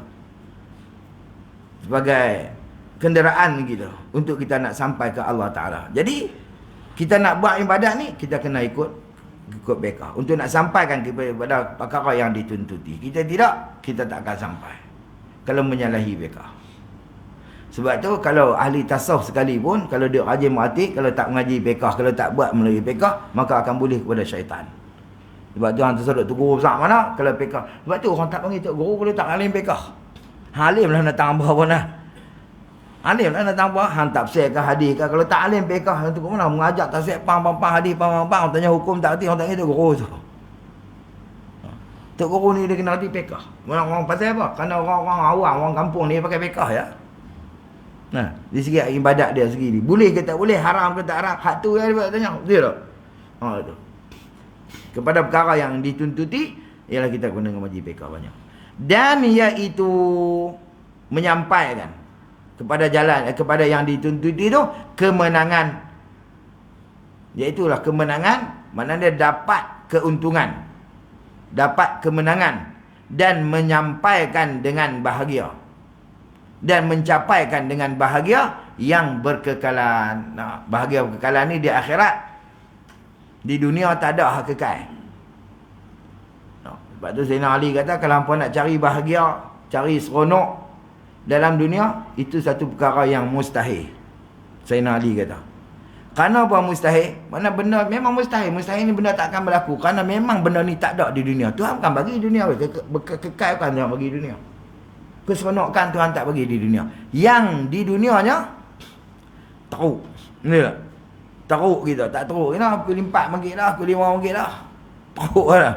sebagai kenderaan kita untuk kita nak sampai ke Allah Ta'ala. Jadi kita nak buat ibadat ni, kita kena ikut fiqh untuk nak sampaikan kepada perkara yang dituntuti. Kita tidak, kita tak akan sampai kalau menyalahi fiqh. Sebab tu kalau ahli tasawuf sekalipun, kalau dia rajin meratik, kalau tak mengaji fiqh, kalau tak buat melalui fiqh, maka akan boleh kepada syaitan. Sebab tu hang tersedut tu guru besar mana kalau fiqh. Sebab tu orang tak panggil tok guru kalau tak alim fiqh. Alim lah nak tang apa dah. Alim lah nak tang apa, hang tafsir ke hadis ke. Kalau tak alim fiqh, tu mana mengajar tafsir pam hadis pam, tanya hukum tak erti, orang tak kata guru tu. Tok guru ni dia kena erti fiqh. Orang pasal apa? Kerana orang awam, orang kampung ni pakai fiqh ya. Di segi ibadat dia segi ni. Boleh ke tak boleh, haram ke tak haram, hak tu yang dia tanya. Betul tak? Tu. Kepada perkara yang dituntuti, ialah kita kena mengaji fiqh banyak. Dan iaitu menyampaikan kepada jalan, kepada yang dituntuti itu kemenangan. Iaitulah kemenangan, mana dia dapat keuntungan, dapat kemenangan dan menyampaikan dengan bahagia. Dan mencapaikan dengan bahagia yang berkekalan. Bahagia berkekalan ni di akhirat. Di dunia tak ada hak kekal. Sebab tu Sayyidina Ali kata, kalau hampa nak cari bahagia, cari seronok dalam dunia, itu satu perkara yang mustahil. Sayyidina Ali kata. Kerana apa mustahil? Mana benda memang mustahil. Mustahil ni benda tak akan berlaku. Kerana memang benda ni tak ada di dunia. Tuhan bukan bagi dunia. Kekal kan Tuhan bagi dunia. Keseronokan Tuhan tak bagi di dunia. Yang di dunianya teruk. Ni tak? Teruk kita. Tak teruk. Pukul 4 ringgit lah. Pukul 5 ringgit lah. Teruk lah.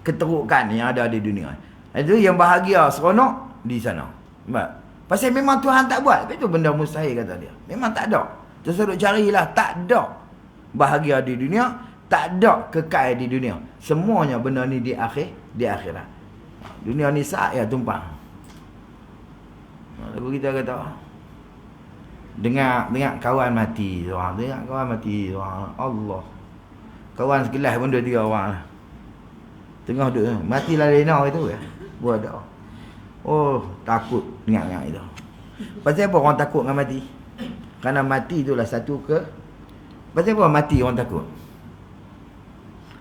Keterukan yang ada di dunia. Itu yang bahagia, seronok di sana. Pasal memang Tuhan tak buat. Itu benda mustahil kata dia. Memang tak ada. Terus carilah. Tak ada bahagia di dunia. Tak ada kekal di dunia. Semuanya benda ni di akhirat. Dunia ni saat ya tumpang. Lagu kita kata, dengar kawan mati seorang, Allah. Kawan sekelas pun 2-3 orang lah. Tengah duduk matilah lena itu ya. Buat dah. Oh, takut dengar itu. Pasal apa orang takut dengan mati? Kerana mati itulah satu pasal apa mati orang takut?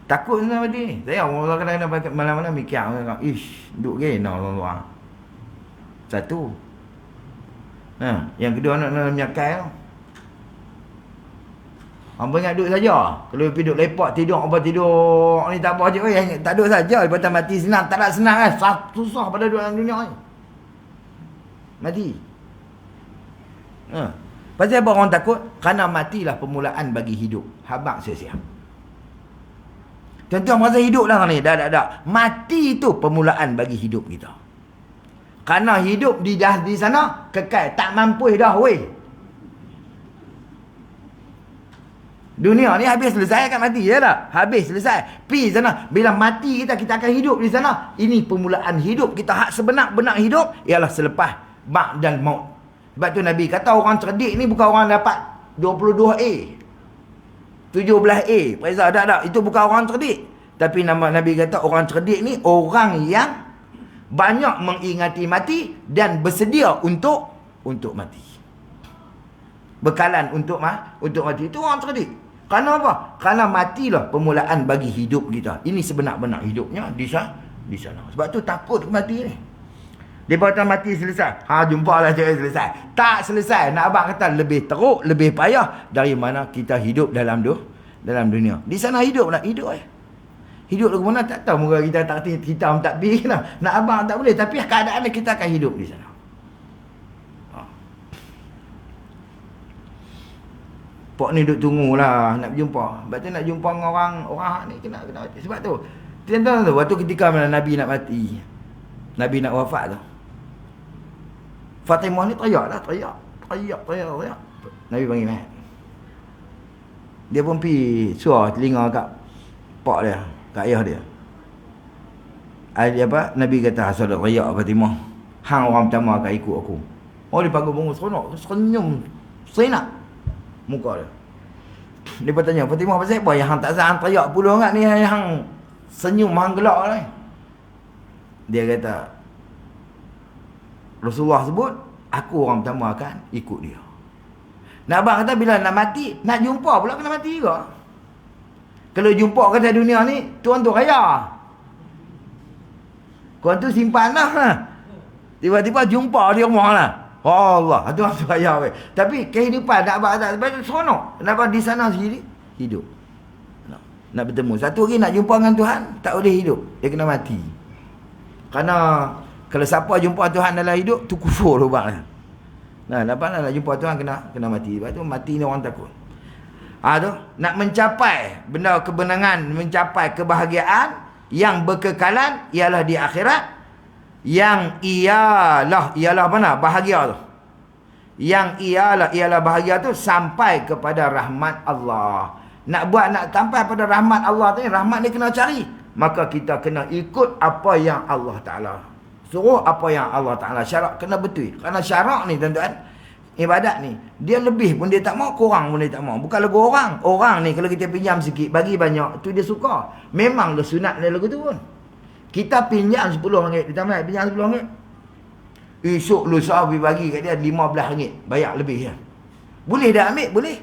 Takut dengan mati. Saya orang kadang-kadang malam-malam mikir, duduk gena orang-orang. Satu. Yang kedua nak menyakai. Hamba ingat duduk saja. Kalau pergi duduk lepak tidur ni tak apa je. Tak duduk saja. Lepas mati senang. Tak nak senang kan. Susah pada dalam dunia ni. Mati. Pasal apa orang takut? Kerana matilah permulaan bagi hidup. Habaq sia-sia. Tuan-tuan merasa hidup lah ni. Dah. Mati itu permulaan bagi hidup kita. Kerana hidup di sana kekal, tak mampu dah weh. Dunia ni habis selesai kan mati je dah. Habis selesai. Pi sana. Bila mati kita akan hidup di sana. Ini permulaan hidup kita. Hak sebenar-benar hidup ialah selepas ba'dal maut. Sebab tu Nabi kata orang cerdik ni bukan orang dapat 22A, 17A. Perisa tak. Itu bukan orang cerdik. Tapi nama Nabi kata orang cerdik ni orang yang banyak mengingati mati dan bersedia untuk mati. Bekalan untuk mati. Itu orang cerdik. Kerana apa? Kerana matilah permulaan bagi hidup kita. Ini sebenar-benar hidupnya di sana. Sebab tu takut mati ni. Dia kata mati selesai. Jumpalah cakap selesai. Tak selesai. Nak abang kata lebih teruk, lebih payah dari mana kita hidup dalam dunia. Di sana hidup. Hidup lagu mana tak tahu. Moga kita tak hitam tak pergi lah. Nak abang tak boleh. Tapi keadaan kita akan hidup di sana. Pok ni duduk tunggulah nak berjumpa. Sebab tu nak jumpa dengan orang ni kena mati. Sebab tu tuan-tuan tu waktu ketika mana Nabi nak mati, Nabi nak wafat tu, Fatimah ni teriak. Nabi panggil mai. Dia pun pergi suar telinga kat pak dia, kat ayah dia. Nabi kata asal teriak Fatimah, hang orang pertama akan ikut aku. Dia panggil bangun seronok, senyum senak muka dia. Dia bertanya, Fatimah pasal apa yang hang tak sah teriak puluh sangat ni, hang senyum hang gelak ni? Dia kata, Rasulullah sebut aku orang pertama akan ikut dia. Nak abang kata bila nak mati, nak jumpa pula kena mati juga. Kalau jumpa kata dunia ni, tuan tu kaya, tuan tu simpan lah. Tiba-tiba jumpa dia rumah lah. Allah, tu orang tu kaya weh. Tapi kehidupan nak abang kata sebab seronok. Kenapa di sana sendiri hidup. Nak bertemu. Satu lagi nak jumpa dengan Tuhan, tak boleh hidup. Dia kena mati. Kerana kalau siapa jumpa Tuhan dalam hidup, tu kufur tu bang. Nak jumpa Tuhan kena mati. Sebab tu mati ni orang takut. Tu nak mencapai benda kebenangan, mencapai kebahagiaan yang berkekalan ialah di akhirat. Yang ialah mana? Bahagia tu. Yang ialah bahagia tu sampai kepada rahmat Allah. Nak sampai pada rahmat Allah tu, rahmat ni kena cari. Maka kita kena ikut apa yang Allah Ta'ala suruh, apa yang Allah Ta'ala syarak, kena betul. Kerana syarak ni tuan-tuan, ibadat ni, dia lebih pun dia tak mau, kurang pun dia tak mau. Bukan lagu orang. Orang ni kalau kita pinjam sikit, bagi banyak, tu dia suka. Memang dia sunat dia lagu tu pun. Kita pinjam RM10, kita pinjam RM10. Esok lusa bagi kat dia RM15, bayar lebih ya. Boleh dah ambil? Boleh.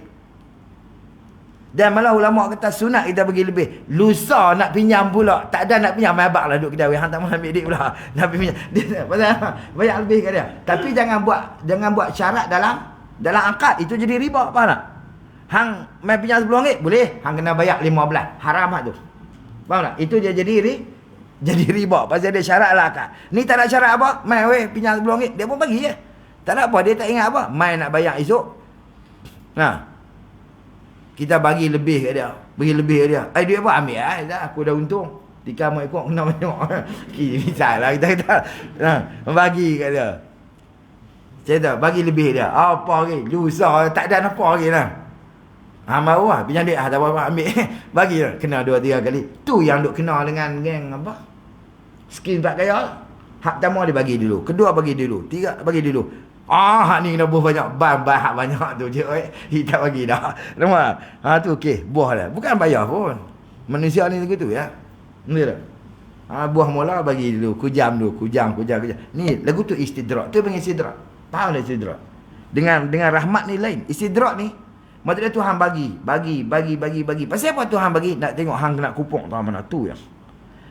Dan malah ulama kata sunat kita bagi lebih. Lusa nak pinjam pula, tak ada nak pinjam, mai abang lah duduk kedai, hang tak mau ambil duit pula. Nak pinjam. Dia pasal bayar lebih kat dia. Tapi jangan buat syarat dalam akad, itu jadi riba, faham tak? Hang mai pinjam RM10, boleh, hang kena bayar 15. Haram hak tu. Faham tak? Itu dia jadi riba pasal dia syarat lah akad. Ni tak ada syarat apa, mai weh pinjam RM10, dia pun bagi je. Tak ada apa, dia tak ingat apa, mai nak bayar esok. Kita bagi lebih kat dia. Duit apa? Ambil lah. Aku dah untung. Tika mau ikut, kena tengok. Misalnya kita bagi kat dia. Saya tak bagi lebih dia. Apa lagi? Lusa, tak ada apa lagi lah. Mau lah pinjam duit, tak apa ambil. Bagi lah, kena 2-3 kali. Tu yang duk kena dengan geng apa? Skim tak kaya. Hak pertama dia bagi dulu, kedua bagi dulu, tiga bagi dulu. Hak ni kena buah banyak. Ban hak banyak tu je. Dia tak bagi dah. Nampak? Tu okey, buah lah. Bukan bayar pun. Manusia ni begitu ya. Betul tak? Buah mula bagi dulu, kujam. Ni lagu tu istidrak. Tu panggil istidrak. Faham tak istidrak? Dengan rahmat ni lain. Istidrak ni maksudnya Tuhan bagi. Pasal apa Tuhan bagi? Nak tengok hang kena kupong tahu mana tu yang.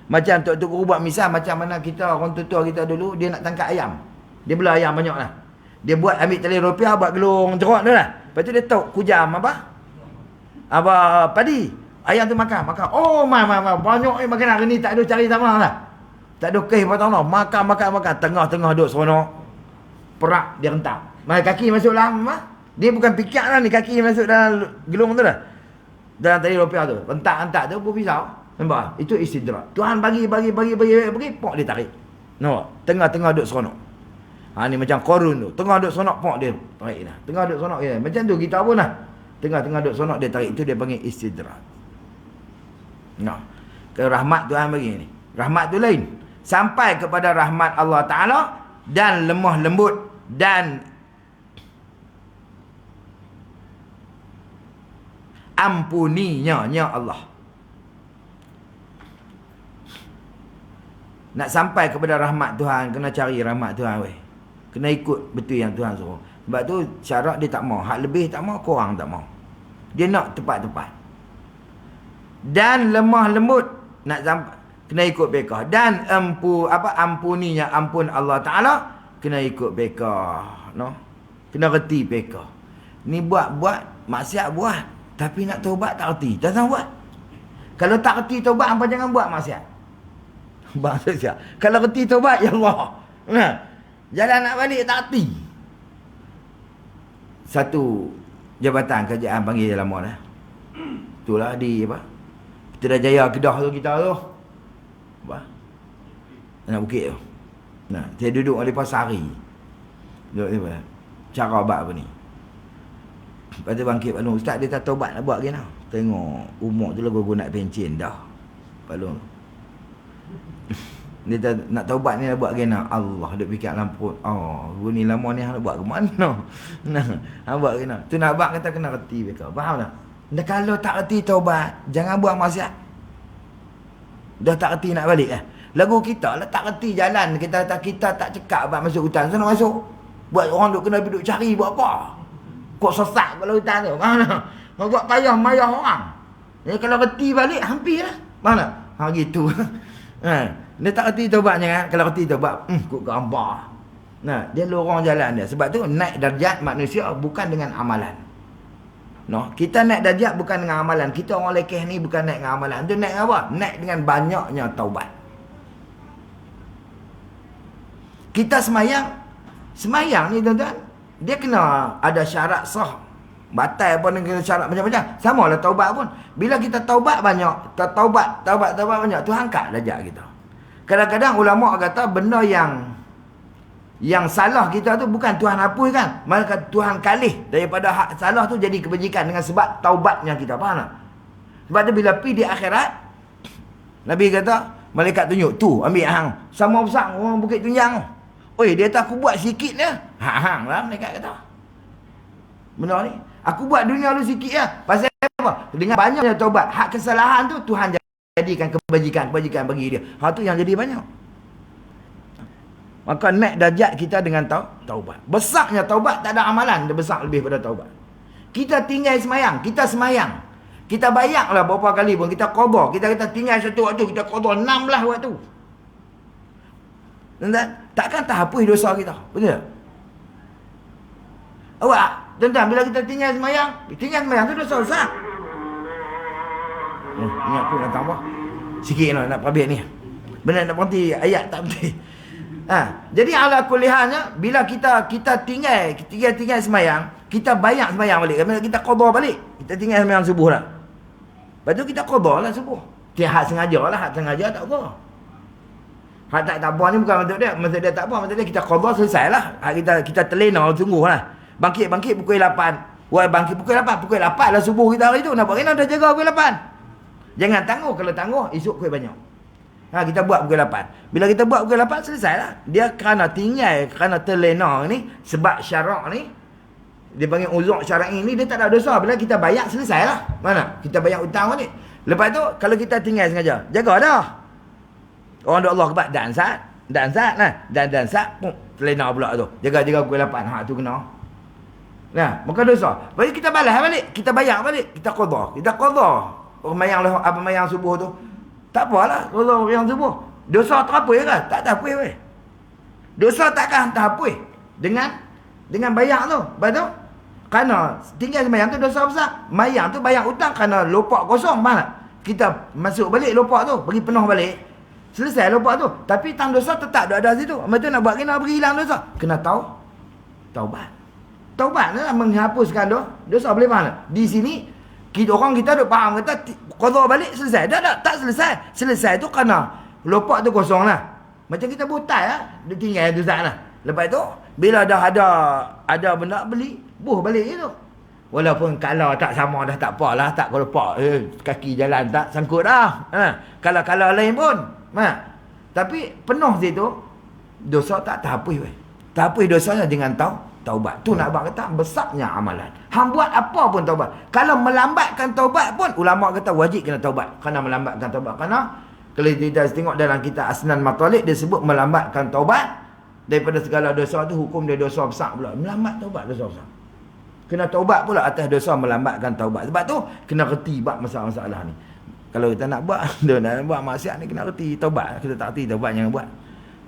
Macam Tok Guru buat misal macam mana kita orang tua kita dulu dia nak tangkap ayam. Dia belah ayam banyaklah. Dia buat ambil tali rupiah buat gelung jeruk tu lah. Lepas tu dia tahu kujam apa padi. Ayam tu makan. Oh, banyak makan hari ni tak ada cari sama lah. Tak ada kes apa tahu. Makan. Tengah-tengah duduk seronok. Perak dia rentak. Kaki masuk dalam dia bukan pikir lah ni, kaki masuk dalam gelung tu dah. Dalam tali rupiah tu. Rentak tu berpisau. Nampak? Itu istidrak. Tuhan bagi, pok dia tarik. Nampak? Tengah-tengah duduk seronok. Ni macam Korun tu. Tengah duduk seronok, pok dia tarik dah. Tengah duduk seronok je. Macam tu kita pun lah. Tengah-tengah duduk seronok dia tarik. Itu dia panggil istidrak. Kalau rahmat Tuhan bagi ni. Rahmat tu lain. Sampai kepada rahmat Allah Ta'ala dan lemah lembut dan ampuninya Allah. Nak sampai kepada rahmat Tuhan, kena cari rahmat Tuhan weh. Kena ikut betul yang Tuhan suruh. Sebab tu syarat dia tak mau, hak lebih tak mau, korang tak mau. Dia nak tepat-tepat. Dan lemah lembut nak sampai kena ikut bekah. Dan ampuninya ampun Allah Taala kena ikut bekah. Kena reti bekah. Ni buat maksiat buat. Tapi nak taubat tak reti. Tak tahu buat. Kalau tak reti taubat, hampa jangan buat maksiat. Maksudnya, kalau reti taubat, ya Allah. Jalan nak balik tak reti. Satu jabatan kerajaan panggil lama dah. Itulah di Putrajaya Kedah tu kita tu. Anak bukit tu. Saya duduk di Pasari. Duduk ni cara buat apa ni? Lepas tu bangkit balung. Ustaz dia tak taubat nak buat gimana? Tengok umur tu lah gua nak pencen dah. Balung. Dia tak, nak taubat ni nak buat gimana? Allah duk fikir lampu. Gua ni lama ni nak buat ke mana? Nak buat gimana? Tu nak buat kata kena reti mereka. Faham tak? Dan kalau tak reti taubat, jangan buat maksiat. Dah tak reti nak balik Lagu kita lah tak reti jalan. Kita tak cekak buat masuk hutan. Sana masuk. Buat orang duk kena duduk cari buat apa? Kok sesak kalau hutan tu. Mana? Buat payah mayah orang. Kalau reti balik, hampir lah. Mana? Gitu. Dia tak reti taubatnya. Kalau reti taubat, kok gambar. Dia lorong jalan dia. Sebab tu naik darjat manusia bukan dengan amalan. Kita naik darjat bukan dengan amalan. Kita orang lekeh ni bukan naik dengan amalan. Dia naik apa? Naik dengan banyaknya taubat. Kita semayang ni tuan-tuan, dia kena ada syarat sah. Batal pun dengan syarat macam-macam. Sama lah taubat pun. Bila kita taubat banyak, taubat banyak, Tuhan angkat darjat kita. Kadang-kadang ulama kata benda yang salah kita tu bukan Tuhan hapuskan, maka Tuhan kalih daripada hak salah tu jadi kebajikan dengan sebab taubatnya kita. Faham tak? Sebab tu bila pergi di akhirat, Nabi kata, malaikat tunjuk, tu ambil hang. Sama besar orang Bukit Tunjang. Oi, dia kata aku buat sikit dia. Hang lah malaikat kata. Benar ni. Aku buat dunia lu sikit lah. Pasal apa? Dengan banyaknya taubat, hak kesalahan tu Tuhan jadikan kebajikan bagi dia. Tu yang jadi banyak. Maka naik darjat kita dengan taubat. Besarnya taubat tak ada amalan, dia besar lebih pada taubat. Kita tinggal semayang, kita semayang. Kita bayanglah berapa kali pun kita qada. Kita tinggal satu waktu, kita qada 16 waktu. Tuan-tuan, takkan tak hapus dosa kita. Betul tak? Awak, tuan-tuan, bila kita tinggal semayang tu dosa besar. Ingat aku nak tambah sikit nak perhabis ni. Benar nak berhenti ayat tak berhenti. Jadi ala kulihannya, bila kita tinggal semayang, kita bayang semayang balik. Bila kita qada balik, kita tinggal semayang subuh lah. Lepas tu kita qada lah subuh. Hak sengaja lah, hak sengaja tak apa. Hak tak apa ni bukan maksud dia tak apa, maksud dia kita qada selesai lah. Hak kita terlena sungguh lah. Bangkit pukul 8. Wah, bangkit pukul 8. Pukul 8 lah subuh kita hari tu. Nak buat kena dah jaga pukul 8. Jangan tangguh. Kalau tangguh, esok kuih banyak. Kita buat pukul 8. Bila kita buat pukul 8, selesai lah. Dia kerana tinggal, kerana terlena ni, sebab syarak ni, dia panggil uzur syar'i ni, dia tak ada dosa. Bila kita bayar, selesai lah. Mana? Kita bayar hutang ni. Lepas tu, kalau kita tinggal sengaja, jaga dah. Orang doa Allah kebat, dan saat lah. Dan saat, terlena pula tu. Jaga pukul 8. Tu kena. Nah, maka dosa. Lepas kita balas balik. Kita bayar balik. Kita qadha. Apa mayang subuh tu. Tak apalah, kalau yang subuh. Dosa terhapus ke? Tak terhapus weh. Dosa takkan terhapus dengan bayar tu. Lepas tu, kerana tinggal sembahyang tu dosa besar. Mayang tu bayar hutang kerana lopak kosong. Mana? Kita masuk balik lopak tu, bagi penuh balik. Selesai lopak tu. Tapi tang dosa tetap ada situ. Lepas tu nak buat kena beri hilang dosa. Kena taubat. Taubat ni lah menghapuskan dosa. Boleh mana? Di sini orang kita duk faham kata qadha balik selesai. Tak selesai. Selesai tu kerana lopak tu kosong lah. Macam kita butai lah. Dia tinggal tu saat lah. Lepas tu bila dah ada benda beli, buh balik je tu. Walaupun kalau tak sama dah tak apalah, tak lopak kaki jalan tak sangkut dah. Kalau lain pun. Tapi penuh situ dosa tak terhapus weh. Terhapus dosanya dengan taubat. Tu nak abang kata besarnya amalan. Hang buat apa pun taubat. Kalau melambatkan taubat pun ulama kata wajib kena taubat. Kerana melambatkan taubat. Kerana kalau kita tengok dalam kitab Asnan Matalik dia sebut melambatkan taubat daripada segala dosa tu hukum dia dosa besar pula. Melambat taubat dosa besar. Kena taubat pula atas dosa melambatkan taubat. Sebab tu kena reti bab masalah-masalah ni. Kalau kita nak buat maksiat ni kena reti taubat. Kita tak reti taubat jangan buat.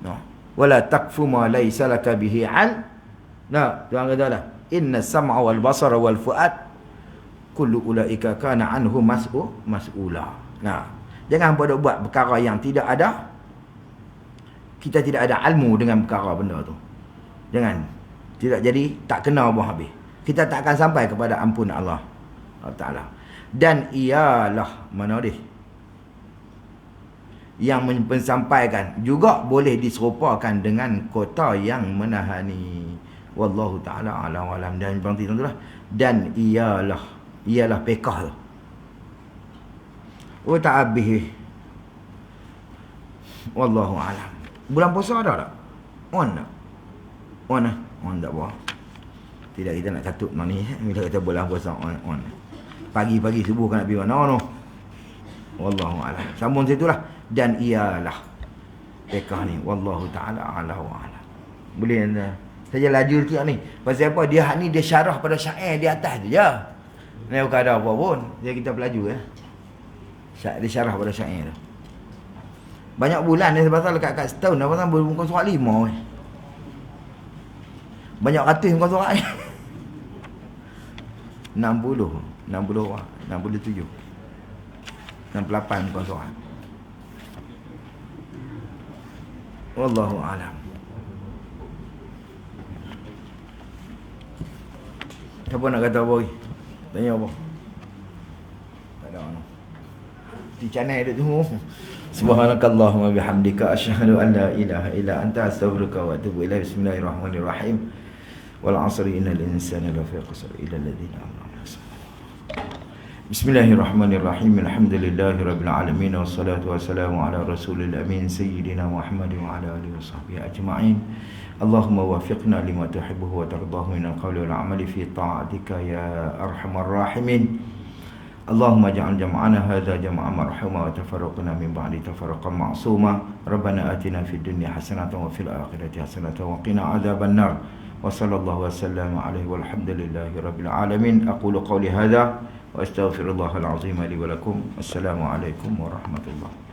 No. Wala taqfu ma laysa laka bihi an. Nah, Tuhan kata lah, inna sam'a wal basara wal fuad kullu ulaika kana anhu mas'ula. Nah, jangan buat perkara yang tidak ada. Kita tidak ada ilmu dengan perkara benda tu. Jangan. Tidak jadi tak kena buah habis. Kita tak akan sampai kepada ampun Allah Taala. Dan ialah mana dia? Yang menyampaikan juga boleh diserupakan dengan kota yang menahani. Wallahu ta'ala ala walam. Dan berhenti tu lah. Dan ialah pekah tu. Oh tak habis. Wallahu alam. Bulan puasa ada tak? On tak? On tak apa. Tidak kita nak katut ni. Bila kita bulan puasa on. Pagi-pagi subuh kan nak pergi mana no. Wallahu alam. Sambung situlah. Dan ialah pekah ni. Wallahu ta'ala ala walam. Boleh anda saja laju sikit ni. Pasal apa? Dia ni dia syarah pada syair di atas tu je. Ni bukan ada apa pun. Dia kita pelaju dia syarah pada syair tu. Banyak bulan ni sebab lekat setahun dah pasal muka surat 5 Banyak ratus muka surat 60 67 68 muka surat. Wallahu alam. Siapa nak kata apa lagi? Tanya apa? Tak ada mana. Di channel dia tu. Subhanakallahumma bihamdika asyhadu an la ilaha illa anta astaghfiruka wa atubu ilaik. Bismillahirrahmanirrahim. Wal 'asri innal insana lafi khusr illa alladhina amanu. Bismillahirrahmanirrahim. Alhamdulillahirabbil alamin wassalatu wassalamu ala rasulil amin sayyidina Muhammad wa ala alihi washabbihi ajma'in. Allahumma wafiqna lima tuhibbuhu wa tardahu minal qawli wal amali fi ta'atika ya arhamar rahimin. Allahumma ja'al jam'ana hadha jam'an marhuma wa tafarraqna min ba'di tafarraqan ma'suma. Rabbana atina fid dunya hasanatan wa fil akhirati hasanatan wa qina adzaban nar. Wa sallallahu wa sallama alaihi walhamdulillahi rabbil alamin. Aqulu qawli hadha wa astaghfirullahal azim li wa lakum. Assalamu alaikum warahmatullahi